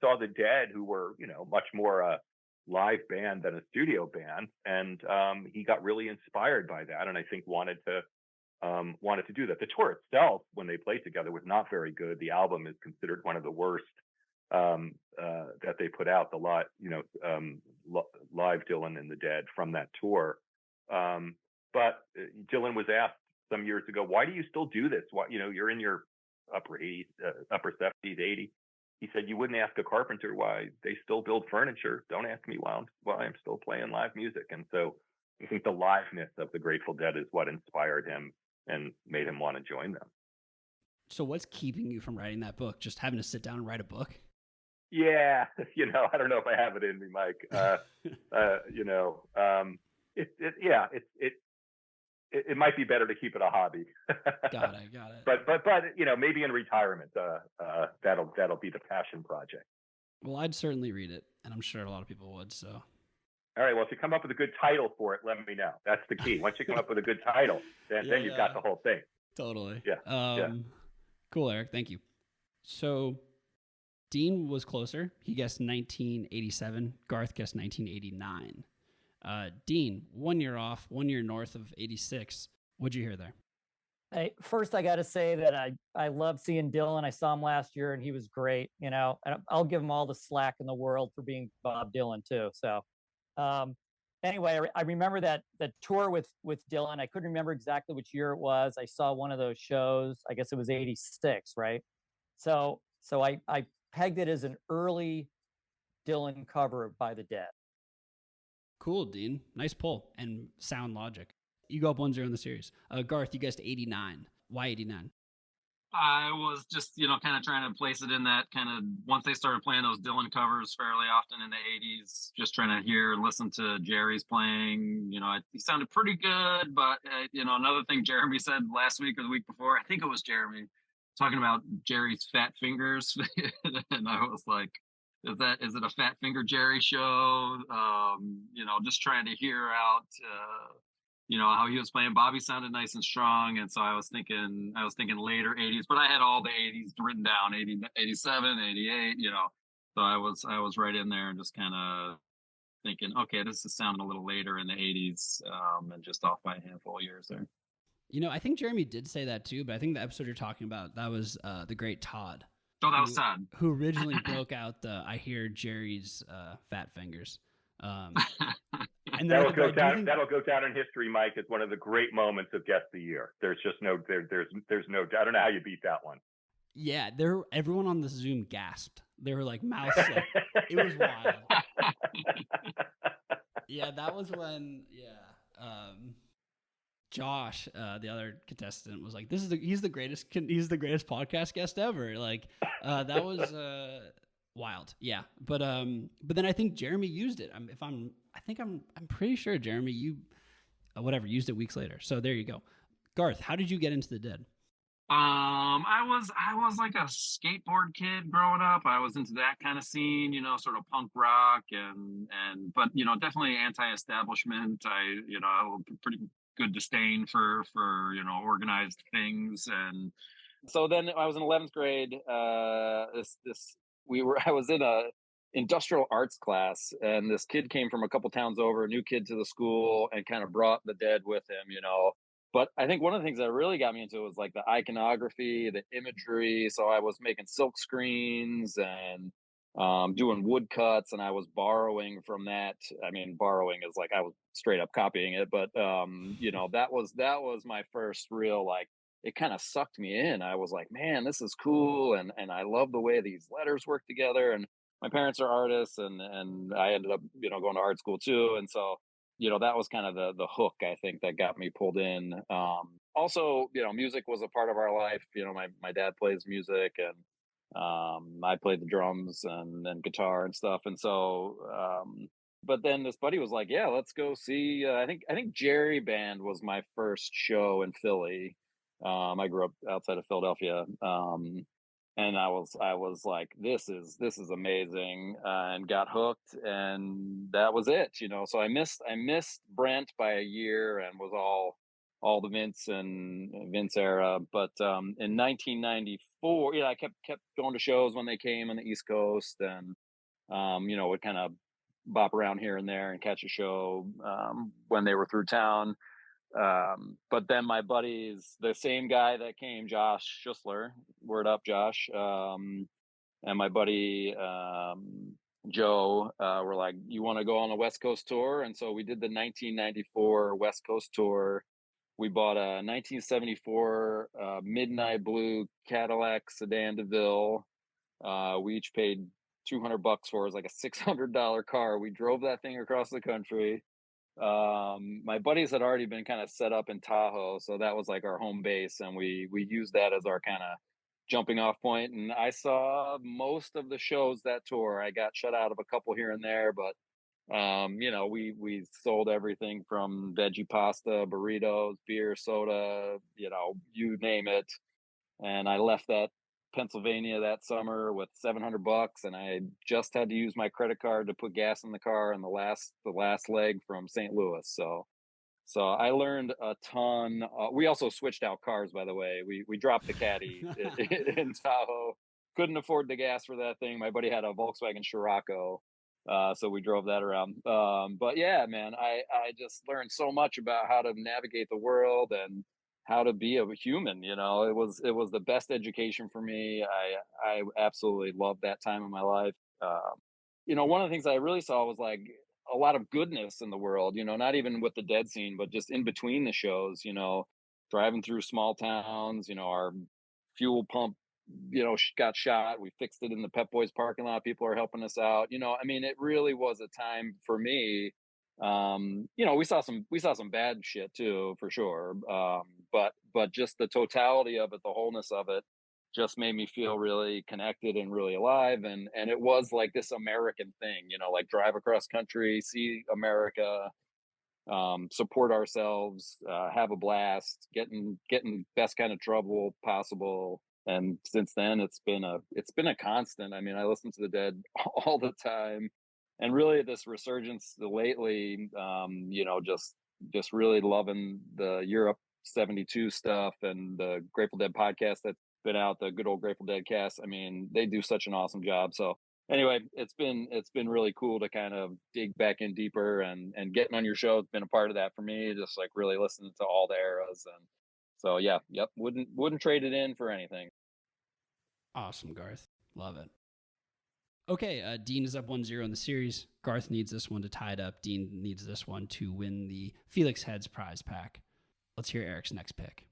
saw the Dead, who were, you know, much more a live band than a studio band, and he got really inspired by that, and I think wanted to do that. The tour itself, when they played together, was not very good. The album is considered one of the worst that they put out. The live Dylan and the Dead from that tour. But Dylan was asked some years ago, "Why do you still do this? Why, you know, you're in your upper 80s, upper 70s, 80s." He said, "You wouldn't ask a carpenter why they still build furniture. Don't ask me why I'm still playing live music." And so I think the liveness of the Grateful Dead is what inspired him and made him want to join them. So what's keeping you from writing that book? Just having to sit down and write a book? Yeah, you know, I don't know if I have it in me, Mike. It might be better to keep it a hobby. Got it. But you know, maybe in retirement, that'll be the passion project. Well, I'd certainly read it, and I'm sure a lot of people would. So. All right. Well, if you come up with a good title for it, let me know. That's the key. Once you come up with a good title, then you've got the whole thing. Totally. Yeah. Cool, Eric. Thank you. So Dean was closer. He guessed 1987. Garth guessed 1989. Dean, 1 year off, 1 year north of 86. What'd you hear there? First, I got to say that I love seeing Dylan. I saw him last year, and he was great. You know, and I'll give him all the slack in the world for being Bob Dylan too. So. Anyway, I remember that tour with Dylan. I couldn't remember exactly which year it was. I saw one of those shows. I guess it was 86, right? So I pegged it as an early Dylan cover by the Dead. Cool, Dean. Nice pull and sound logic. You go up 1-0 in the series. Garth, you guessed 89. Why 89? I was just, you know, kind of trying to place it in that kind of, once they started playing those Dylan covers fairly often in the 80s, just trying to listen to Jerry's playing. You know, he sounded pretty good, but, you know, another thing Jeremy said last week or the week before, I think it was Jeremy, talking about Jerry's fat fingers. And I was like, is it a Fat Finger Jerry show? You know, just trying to hear out, you know, how he was playing. Bobby sounded nice and strong. And so I was thinking later 80s, but I had all the 80s written down, 80, 87, 88, you know. So I was right in there and just kind of thinking, okay, this is sounding a little later in the 80s, and just off by a handful of years there. You know, I think Jeremy did say that too, but I think the episode you're talking about, that was the great Todd. Oh, that was Todd. Who originally broke out I hear Jerry's fat fingers. And that'll go down in history, Mike, as one of the great moments of Guest of the Year. There's just no, there's no, I don't know how you beat that one. Yeah, everyone on the Zoom gasped. They were like mouths. It was wild. Yeah, that was when. Yeah, Josh, the other contestant, was like, he's the greatest podcast guest ever." Like, that was wild. Yeah, but then I think Jeremy used it. I'm pretty sure Jeremy used it weeks later. So there you go. Garth, how did you get into the Dead? I was like a skateboard kid growing up. I was into that kind of scene, you know, sort of punk rock but you know, definitely anti-establishment. I, you know, pretty good disdain for you know, organized things. And so then I was in 11th grade. I was in a industrial arts class, and this kid came from a couple towns over, a new kid to the school, and kind of brought the Dead with him, you know. But I think one of the things that really got me into it was like the iconography, the imagery. So I was making silk screens and doing woodcuts, and I was borrowing from that. I mean, borrowing is like I was straight up copying it, but you know, that was my first real, like, it kind of sucked me in. I was like, man, this is cool, and I love the way these letters work together. And my parents are artists, and I ended up, you know, going to art school too, and so, you know, that was kind of the hook, I think, that got me pulled in. Also, you know, music was a part of our life. You know, my dad plays music, and I played the drums and guitar and stuff. And so, but then this buddy was like, yeah, let's go see, I think Jerry Band was my first show in Philly. I grew up outside of Philadelphia. and I was like, this is amazing, and got hooked, and that was it, you know. So I missed Brent by a year, and was all the Vince era. But in 1994, I kept going to shows when they came on the East Coast, and would kind of bop around here and there and catch a show when they were through town. But then my buddies, the same guy that came, Josh Schussler, word up, Josh, and my buddy Joe were like, "You want to go on a West Coast tour?" And so we did the 1994 West Coast tour. We bought a 1974 midnight blue Cadillac sedan DeVille. We each paid $200 for it. It was like a $600 car. We drove that thing across the country. My buddies had already been kind of set up in Tahoe, so that was like our home base, and we used that as our kind of jumping off point. And I saw most of the shows that tour. I got shut out of a couple here and there, but we sold everything from veggie pasta, burritos, beer, soda, you name it. And I left that Pennsylvania that summer with $700, and I just had to use my credit card to put gas in the car on the last leg from St. Louis. So I learned a ton. We also switched out cars, by the way. We dropped the Caddy in Tahoe. Couldn't afford the gas for that thing. My buddy had a Volkswagen Scirocco, so we drove that around. But yeah, man, I just learned so much about how to navigate the world and how to be a human. It was the best education for me. I absolutely loved that time in my life. One of the things I really saw was like a lot of goodness in the world, not even with the Dead scene, but just in between the shows, driving through small towns, our fuel pump, got shot. We fixed it in the Pep Boys parking lot. People are helping us out. It really was a time for me. We saw some bad shit too, for sure. But just the totality of it, the wholeness of it, just made me feel really connected and really alive. And it was like this American thing, like drive across country, see America, support ourselves, have a blast, getting best kind of trouble possible. And since then it's been a constant. I mean, I listen to the Dead all the time, and really this resurgence lately, just really loving the Europe 72 stuff and the Grateful Dead podcast that's been out, the good old Grateful Dead cast. I mean, they do such an awesome job. So anyway, it's been really cool to kind of dig back in deeper, and getting on your show has been a part of that for me, just like really listening to all the eras. And so yeah, yep, wouldn't trade it in for anything. Awesome, Garth. Love it. Okay, Dean is up 1-0 in the series. Garth needs this one to tie it up. Dean needs this one to win the Felixheads prize pack. Let's hear Eric's next pick.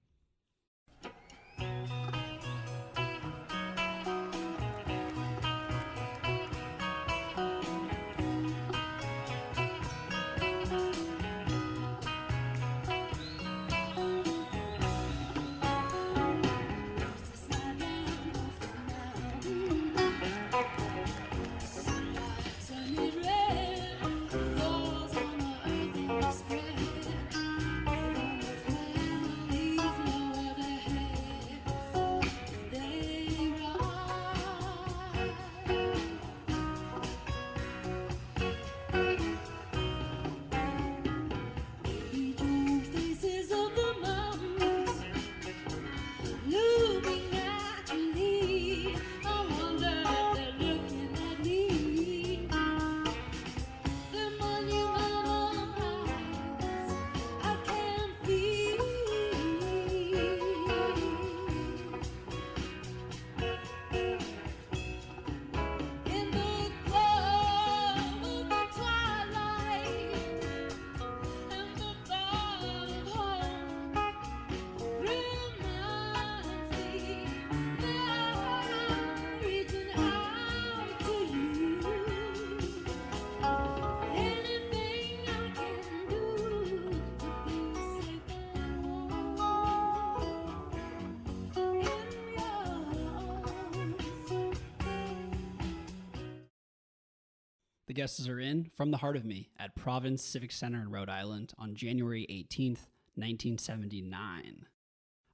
The guesses are in from the heart of me at Providence Civic Center in Rhode Island on January 18th, 1979.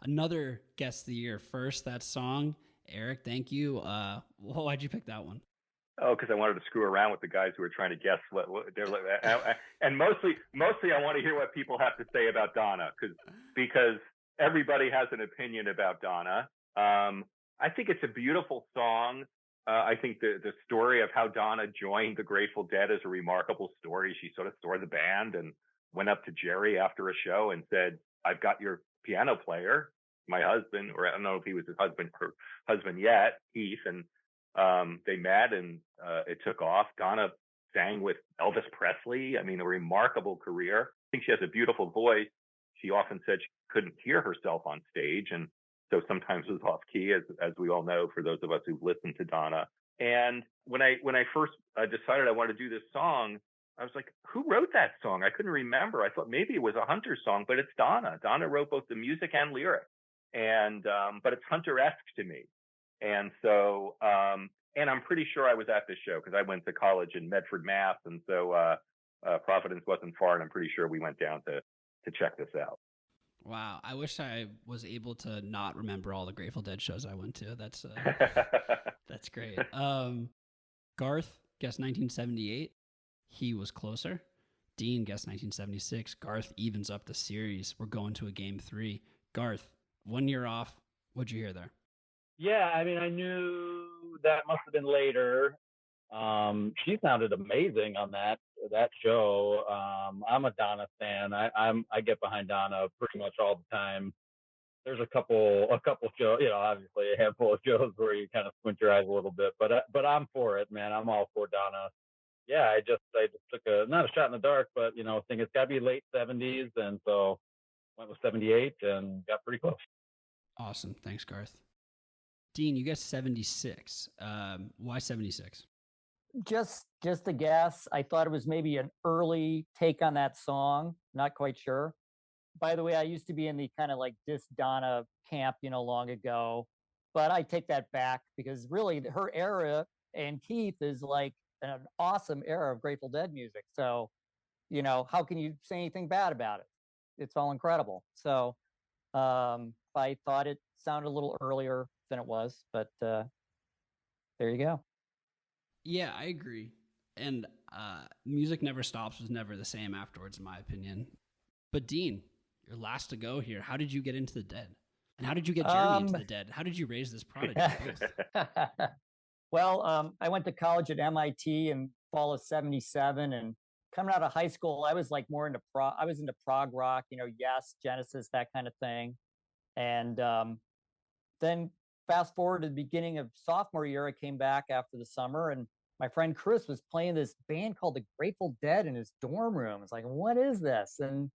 Another guest of the year first, that song, Eric, thank you. Why'd you pick that one? Oh, because I wanted to screw around with the guys who were trying to guess what they're like, and mostly I want to hear what people have to say about Donna, because everybody has an opinion about Donna. I think it's a beautiful song. I think the story of how Donna joined the Grateful Dead is a remarkable story. She sort of saw the band and went up to Jerry after a show and said, "I've got your piano player, my husband," or I don't know if he was his husband or husband yet, Heath, and they met and it took off. Donna sang with Elvis Presley. I mean, a remarkable career. I think she has a beautiful voice. She often said she couldn't hear herself on stage, and so sometimes was off key, as we all know, for those of us who've listened to Donna. And when I first decided I wanted to do this song, I was like, who wrote that song? I couldn't remember. I thought maybe it was a Hunter song, but it's Donna. Donna wrote both the music and lyrics, and but it's Hunter-esque to me. And so, and I'm pretty sure I was at this show because I went to college in Medford, Mass, and so Providence wasn't far, and I'm pretty sure we went down to check this out. Wow, I wish I was able to not remember all the Grateful Dead shows I went to. That's that's great. Garth guessed 1978. He was closer. Dean guessed 1976. Garth evens up the series. We're going to a game 3. Garth, 1 year off. What'd you hear there? Yeah, I mean, I knew that must have been later. She sounded amazing on that show. I'm a Donna fan. I get behind Donna pretty much all the time. There's a couple shows, obviously a handful of shows where you kind of squint your eyes a little bit, but I'm for it, man. I'm all for Donna. Yeah, I just took not a shot in the dark, but think it's got to be late 70s, and so went with 78 and got pretty close. Awesome, thanks, Garth. Dean, you guessed 76. Why 76? Just a guess. I thought it was maybe an early take on that song. Not quite sure. By the way, I used to be in the kind of like this Donna camp, long ago. But I take that back because really her era and Keith is like an awesome era of Grateful Dead music. So, how can you say anything bad about it? It's all incredible. So I thought it sounded a little earlier than it was, but there you go. Yeah, I agree. And Music Never Stops was never the same afterwards, in my opinion. But Dean, you're last to go here. How did you get into the Dead? And how did you get Jeremy into the Dead? How did you raise this prodigy? Well, I went to college at MIT in fall of 77, and coming out of high school, I was like more into I was into prog rock, Yes, Genesis, that kind of thing. And then fast forward to the beginning of sophomore year, I came back after the summer, and my friend Chris was playing this band called the Grateful Dead in his dorm room. It's like, what is this? And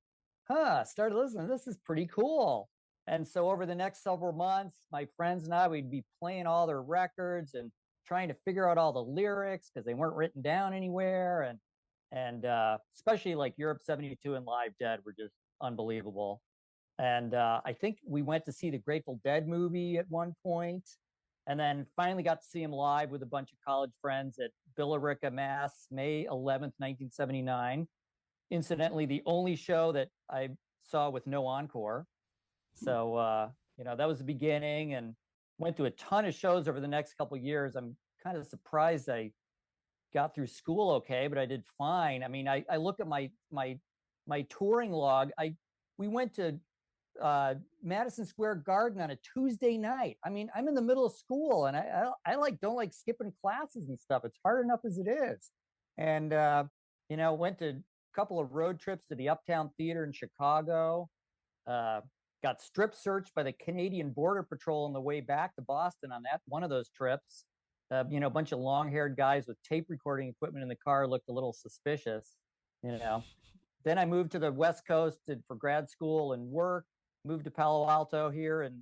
started listening. This is pretty cool. And so over the next several months, my friends and I, we'd be playing all their records and trying to figure out all the lyrics because they weren't written down anywhere. And especially like Europe 72 and Live Dead were just unbelievable. And I think we went to see the Grateful Dead movie at one point, and then finally got to see him live with a bunch of college friends at Billerica, Mass, May 11th, 1979. Incidentally, the only show that I saw with no encore. So, that was the beginning, and went to a ton of shows over the next couple of years. I'm kind of surprised I got through school okay, but I did fine. I mean, I look at my touring log. We went to Madison Square Garden on a Tuesday night. I mean, I'm in the middle of school, and I don't like skipping classes and stuff. It's hard enough as it is. And went to a couple of road trips to the Uptown Theater in Chicago. Got strip searched by the Canadian Border Patrol on the way back to Boston on one of those trips. A bunch of long-haired guys with tape recording equipment in the car looked a little suspicious. Then I moved to the West Coast for grad school and work. Moved to Palo Alto here in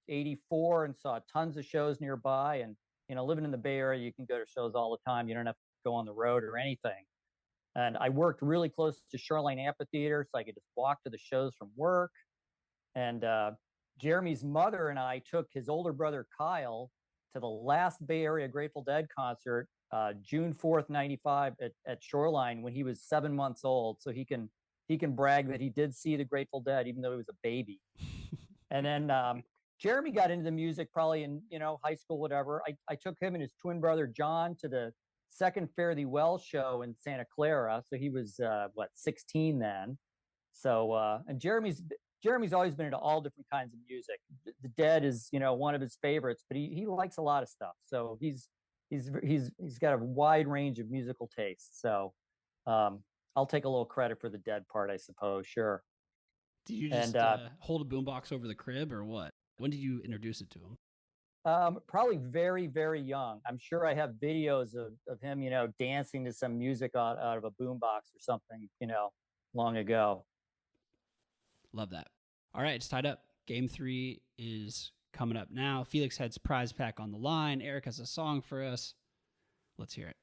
'84 and saw tons of shows nearby. And living in the Bay Area, you can go to shows all the time. You don't have to go on the road or anything. And I worked really close to Shoreline Amphitheater, so I could just walk to the shows from work. And Jeremy's mother and I took his older brother Kyle to the last Bay Area Grateful Dead concert, June 4th, 95 at Shoreline when he was 7 months old. So he can brag that he did see the Grateful Dead, even though he was a baby. And then Jeremy got into the music probably in, high school, whatever. I took him and his twin brother John to the second Fare Thee Well show in Santa Clara. So he was 16 then. So and Jeremy's always been into all different kinds of music. The Dead is, one of his favorites, but he likes a lot of stuff. So he's got a wide range of musical tastes. So I'll take a little credit for the Dead part, I suppose. Sure. Do you just hold a boombox over the crib or what? When did you introduce it to him? Probably very, very young. I'm sure I have videos of him, dancing to some music out of a boombox or something, long ago. Love that. All right, it's tied up. Game 3 is coming up now. Felixheads prize pack on the line. Eric has a song for us. Let's hear it.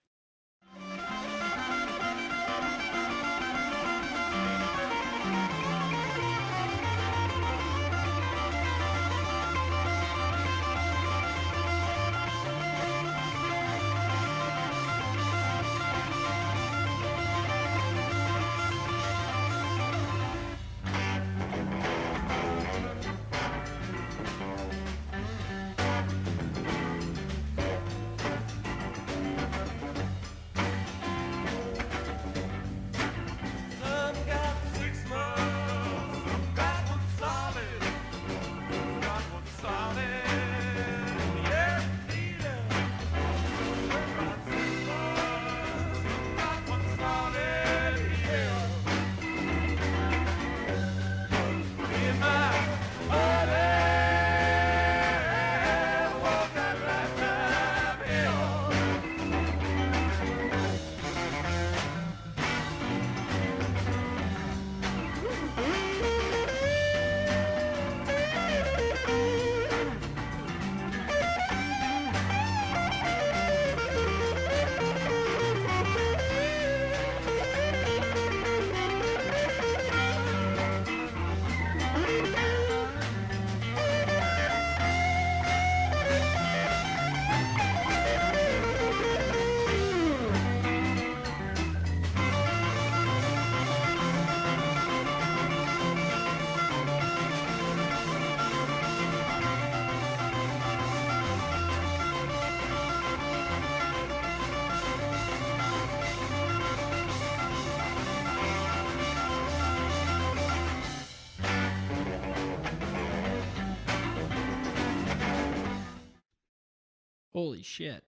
Holy shit.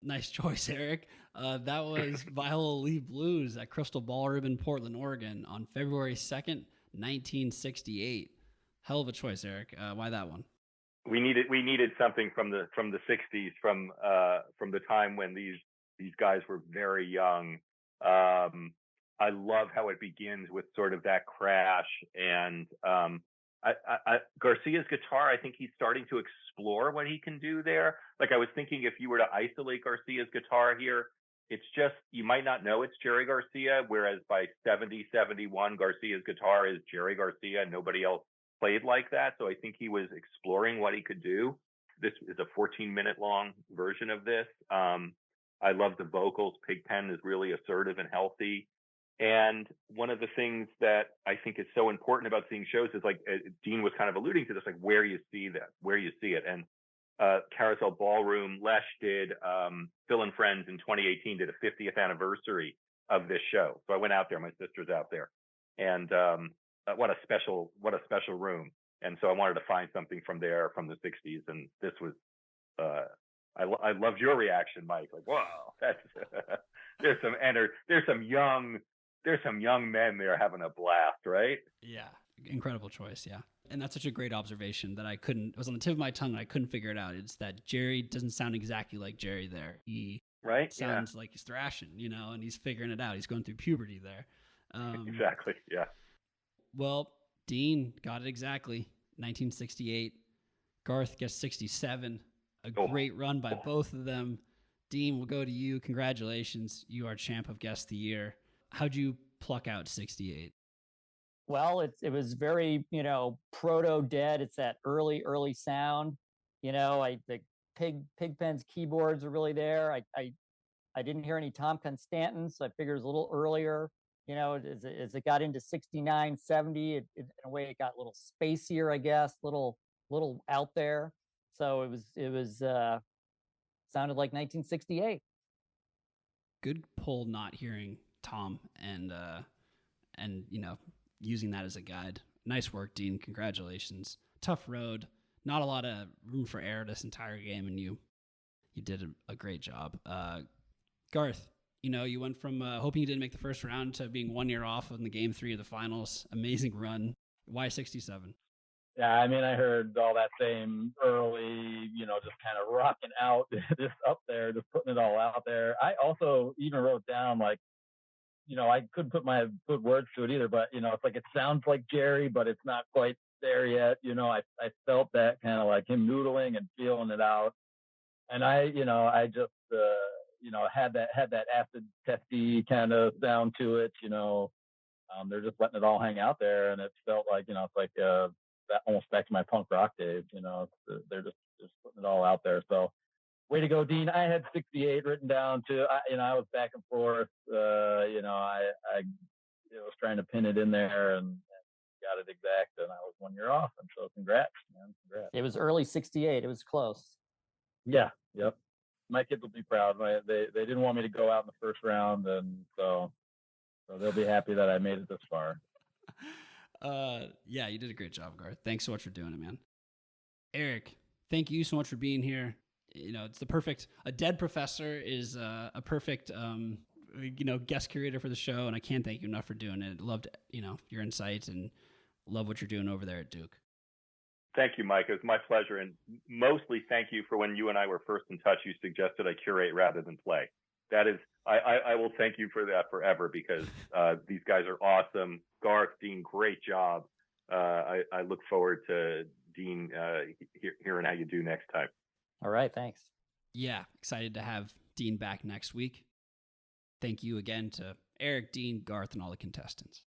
Nice choice, Eric. That was Viola Lee Blues at Crystal Ballroom in Portland, Oregon on February 2nd, 1968. Hell of a choice, Eric. Why that one? We needed something from the 60s, from the time when these guys were very young. I love how it begins with sort of that crash, and Garcia's guitar, I think he's starting to explore what he can do there. Like, I was thinking, if you were to isolate Garcia's guitar here, it's just, you might not know it's Jerry Garcia, whereas by 70, 71, Garcia's guitar is Jerry Garcia. Nobody else played like that. So I think he was exploring what he could do. This is a 14-minute long version of this. I love the vocals. Pigpen is really assertive and healthy. And one of the things that I think is so important about seeing shows is, like, Dean was kind of alluding to this, like, where you see it. And Carousel Ballroom, Lesh did, Phil and Friends in 2018 did a 50th anniversary of this show. So I went out there, my sister's out there, and what a special room. And so I wanted to find something from there, from the 60s. And this was, I loved your reaction, Mike. Like, wow, that's, there's some young men there having a blast, right? Yeah. Incredible choice. Yeah. And that's such a great observation that it was on the tip of my tongue and I couldn't figure it out. It's that Jerry doesn't sound exactly like Jerry there. He sounds like he's thrashing, and he's figuring it out. He's going through puberty there. Exactly. Yeah. Well, Dean got it exactly. 1968. Garth gets 67. A great run by both of them. Dean, we'll go to you. Congratulations. You are champ of Guest of the Year. How'd you pluck out 68? Well, it was very, proto Dead. It's that early sound. The Pigpen's keyboards are really there. I didn't hear any Tom Constantin, so I figured it was a little earlier. As it got into 69, 70, in a way it got a little spacier, I guess, little little out there. So it was sounded like 1968. Good pull not hearing Tom and using that as a guide. Nice work, Dean. Congratulations. Tough road. Not a lot of room for error this entire game, and you did a great job. Garth, you went from hoping you didn't make the first round to being 1 year off in the game 3 of the finals. Amazing run. Why 67? Yeah, I mean, I heard all that same early, just kind of rocking out, just up there, just putting it all out there. I also even wrote down, like, I couldn't put words to it either, but, it's like it sounds like Jerry, but it's not quite there yet. I felt that kind of like him noodling and feeling it out. And I just, had that acid testy kind of sound to it, they're just letting it all hang out there. And it felt like, it's like, that almost back to my punk rock days, they're just putting it all out there. So way to go, Dean. I had 68 written down too. I was back and forth, I was trying to pin it in there and got it exact, and I was 1 year off. And so congrats, man. Congrats. It was early 68. It was close. Yeah. Yep. My kids will be proud. They didn't want me to go out in the first round, and so they'll be happy that I made it this far. Yeah, you did a great job, Garth. Thanks so much for doing it, man. Eric, thank you so much for being here. It's a dead professor is a perfect, guest curator for the show, and I can't thank you enough for doing it. Loved, your insights and love what you're doing over there at Duke. Thank you, Mike. It was my pleasure. And mostly thank you for when you and I were first in touch, you suggested I curate rather than play. That is, I will thank you for that forever, because these guys are awesome. Garth, Dean, great job. I look forward to Dean hearing how you do next time. All right, thanks. Yeah, excited to have Dean back next week. Thank you again to Eric, Dean, Garth, and all the contestants.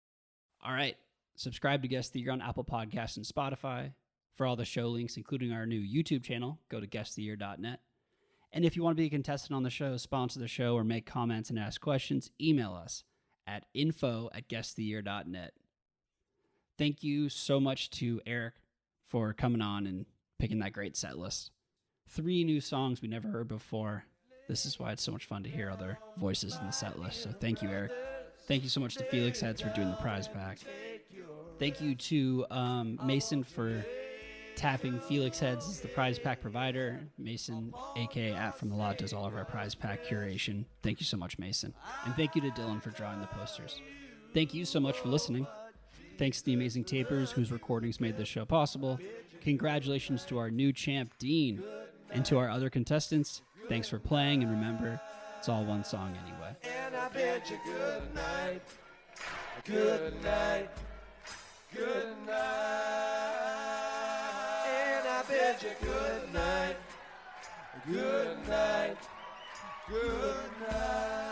All right, subscribe to Guess the Year on Apple Podcasts and Spotify. For all the show links, including our new YouTube channel, go to guesstheyear.net. And if you want to be a contestant on the show, sponsor the show, or make comments and ask questions, email us at info@guesstheyear.net. Thank you so much to Eric for coming on and picking that great set list. 3 new songs we never heard before. This is why it's so much fun to hear other voices in the set list. So thank you, Eric. Thank you so much to Felixheads for doing the prize pack. Thank you to Mason for tapping Felixheads as the prize pack provider. Mason, aka at From the Lot, does all of our prize pack curation. Thank you so much, Mason. And thank you to Dylan for drawing the posters. Thank you so much for listening. Thanks to the amazing tapers whose recordings made this show possible. Congratulations to our new champ, Dean. And to our other contestants, thanks for playing, and remember, it's all one song anyway. And I bid you good night, good night, good night. And I bid you good night, good night, good night.